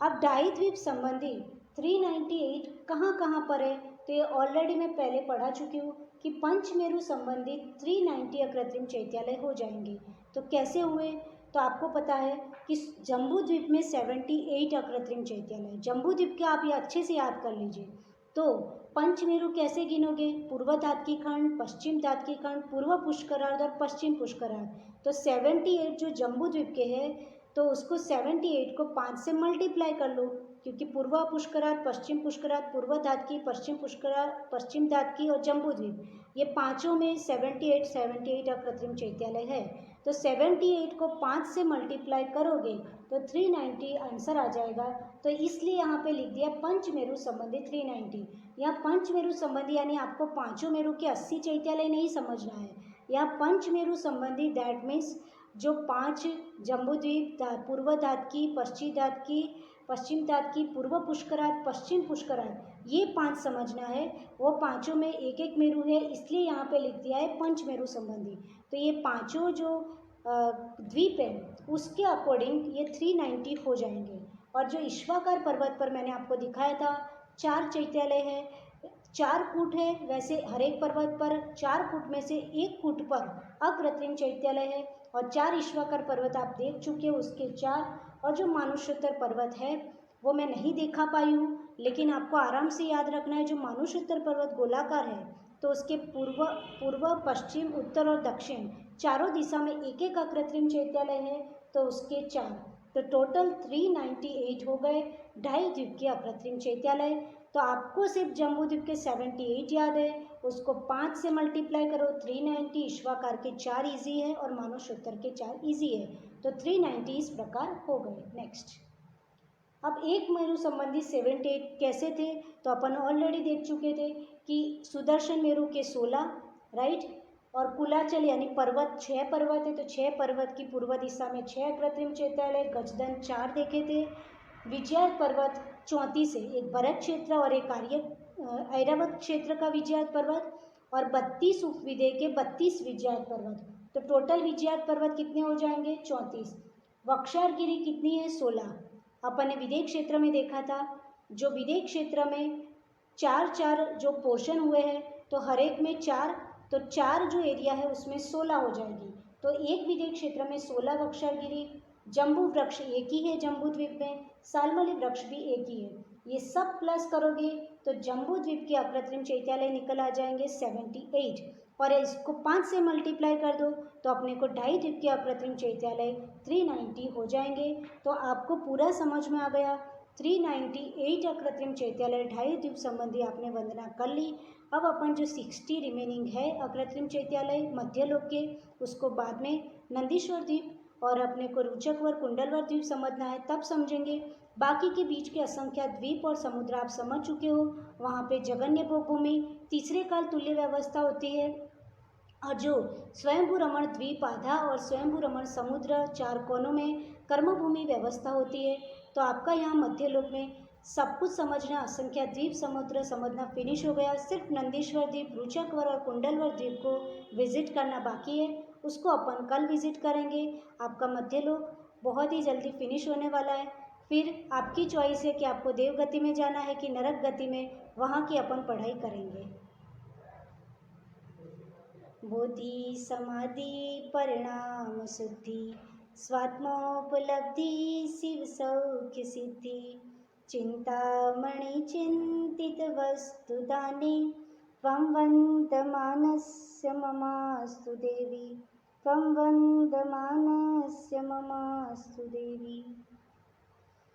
अब ढाई द्वीप संबंधी 398 कहाँ कहाँ पर है, तो ये ऑलरेडी मैं पहले पढ़ा चुकी हूँ कि पंचमेरु संबंधी 390 अकृत्रिम चैत्यालय हो जाएंगे। तो कैसे हुए, तो आपको पता है कि जम्बू द्वीप में 78 अकृत्रिम चैत्यालय, जम्बू द्वीप के आप ये अच्छे से याद कर लीजिए। तो पंचमेरु कैसे गिनोगे, पूर्व धातकी खंड, पश्चिम धातकी खंड, पूर्व पुष्करार्ध और पश्चिम पुष्करार्ध। तो 78 जो जम्बू द्वीप के हैं तो उसको 78 को 5 से मल्टीप्लाई कर लो, क्योंकि पूर्व पुष्करार्ध, पश्चिम पुष्करार्ध, पूर्व धातकी, पश्चिम पुष्करार्ध, पश्चिम धातकी और जम्बू द्वीप, ये पांचों में 78 अकृत्रिम चैत्यालय है। तो 78 को 5 से मल्टीप्लाई करोगे तो 390 आंसर आ जाएगा। तो इसलिए यहाँ पे लिख दिया पंचमेरु संबंधी 390। यहाँ पंचमेरु संबंधी यानी आपको पांचों मेरु के 80 चैत्यालय नहीं समझना है, यहाँ पंचमेरु संबंधी दैट मीन्स जो 5 जम्बूद्वीप, पूर्व धातकी, पश्चिम धातकी, पूर्व पुष्करार्ध, पश्चिम पुष्करार्ध, ये 5 समझना है। वो पांचों में एक एक मेरु है, इसलिए यहाँ पे लिख दिया है पंचमेरु संबंधी। तो ये पांचों जो द्वीप है उसके अकॉर्डिंग ये 390 हो जाएंगे। और जो ईश्वाकार पर्वत पर मैंने आपको दिखाया था 4 चैत्यालय है, 4 फुट है, वैसे हर एक पर्वत पर 4 फुट में से 1 फुट पर अकृत्रिम चैत्यालय है। और 4 ईश्वाकार पर्वत आप देख चुके हो, उसके 4। और जो मानुषोत्तर पर्वत है वो मैं नहीं देखा पाई हूँ, लेकिन आपको आराम से याद रखना है। जो मानुषोत्तर पर्वत गोलाकार है तो उसके पूर्व, पश्चिम, उत्तर और दक्षिण चारों दिशा में एक एक अकृत्रिम चैत्यालय है, तो उसके 4। तो टोटल 398 हो गए ढाई द्वीप के अकृत्रिम चैत्यालय। तो आपको सिर्फ जम्बूद्वीप के 78 याद है, उसको 5 से मल्टीप्लाई करो, 390। ईश्वाकार के 4 इजी है और मानुषोत्तर के 4 इजी है, तो 390 इस प्रकार हो गए। नेक्स्ट, अब एक मेरु संबंधी 78 कैसे थे, तो अपन ऑलरेडी देख चुके थे कि सुदर्शन मेरु के 16, राइट, और कुलाचल यानी पर्वत 6 पर्वत है, तो 6 पर्वत की पूर्व दिशा में 6 अकृत्रिम चैत्यालय, गजदन 4 देखे थे। विजयात पर्वत 34 है, एक भरत क्षेत्र और एक ऐरावत क्षेत्र का विजयात पर्वत, और 32 उपविदय के 32 विजयात पर्वत। तो टोटल विजयात पर्वत कितने हो जाएंगे, 34। वक्षारगिरी कितनी है, 16। अपन ने विदेह क्षेत्र में देखा था, जो विदेह क्षेत्र में 4 जो पोर्शन हुए हैं, तो हर एक में 4, तो 4 जो एरिया है उसमें 16 हो जाएगी। तो एक विदेह क्षेत्र में 16 वक्षारगिरी। जम्बू वृक्ष एक ही है जम्बू द्वीप में, सालमली वृक्ष भी एक ही है। ये सब प्लस करोगे तो जम्बू द्वीप के अकृत्रिम चैत्यालय निकल आ जाएंगे 78, और इसको 5 से मल्टीप्लाई कर दो तो अपने को ढाई द्वीप के अकृत्रिम चैत्यालय 390 हो जाएंगे। तो आपको पूरा समझ में आ गया, 398 अकृत्रिम चैत्यालय ढाई द्वीप संबंधी आपने वंदना कर ली। अब अपन जो 60 रिमेनिंग है अकृत्रिम चैत्यालय मध्यलोक के, उसको बाद में नंदीश्वर द्वीप और अपने को रुचकवर, कुंडलवर द्वीप समझना है, तब समझेंगे। बाकी के बीच के असंख्य द्वीप और समुद्र आप समझ चुके हो। वहाँ पे जगन्य भूमि, तीसरे काल तुल्य व्यवस्था होती है, और जो स्वयंभू रमण द्वीप आधा और स्वयंभू रमण समुद्र 4 कोनों में कर्मभूमि व्यवस्था होती है। तो आपका यहाँ मध्यलोक में सब कुछ समझना, असंख्य द्वीप समुद्र समझना फिनिश हो गया। सिर्फ नंदीश्वर द्वीप, रुचकवर और कुंडलवर द्वीप को विजिट करना बाकी है, उसको अपन कल विजिट करेंगे। आपका मध्यलोक बहुत ही जल्दी फिनिश होने वाला है। फिर आपकी चॉइस है कि आपको देव गति में जाना है कि नरक गति में, वहाँ की अपन पढ़ाई करेंगे। बोधि समाधि परिणाम शुद्धि, स्वात्मोपलब्धि शिव सौख्य सिद्धि, चिंतामणि चिंतित वस्तु दानी, त्वं वन्दमानस्य ममास्तु देवी, त्वं वन्दमानस्य ममास्तु देवी।